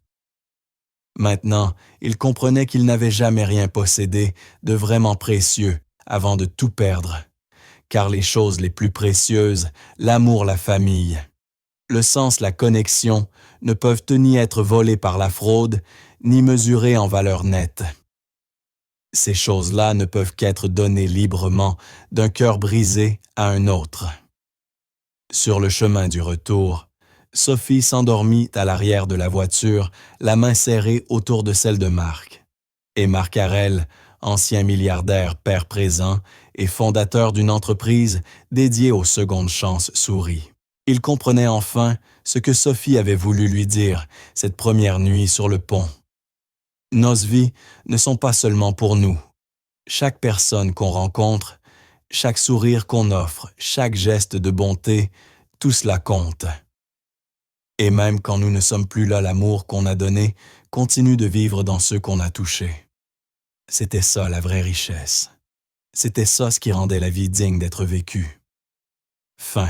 Maintenant, il comprenait qu'il n'avait jamais rien possédé de vraiment précieux avant de tout perdre. Car les choses les plus précieuses, l'amour, la famille, le sens, la connexion, ne peuvent ni être volées par la fraude, ni mesurées en valeur nette. Ces choses-là ne peuvent qu'être données librement d'un cœur brisé à un autre. Sur le chemin du retour, Sophie s'endormit à l'arrière de la voiture, la main serrée autour de celle de Marc. Et Marc Harel, ancien milliardaire père présent et fondateur d'une entreprise dédiée aux secondes chances, sourit. Il comprenait enfin ce que Sophie avait voulu lui dire cette première nuit sur le pont. Nos vies ne sont pas seulement pour nous. Chaque personne qu'on rencontre, chaque sourire qu'on offre, chaque geste de bonté, tout cela compte. Et même quand nous ne sommes plus là, l'amour qu'on a donné continue de vivre dans ceux qu'on a touchés. C'était ça la vraie richesse. C'était ça ce qui rendait la vie digne d'être vécue. Fin.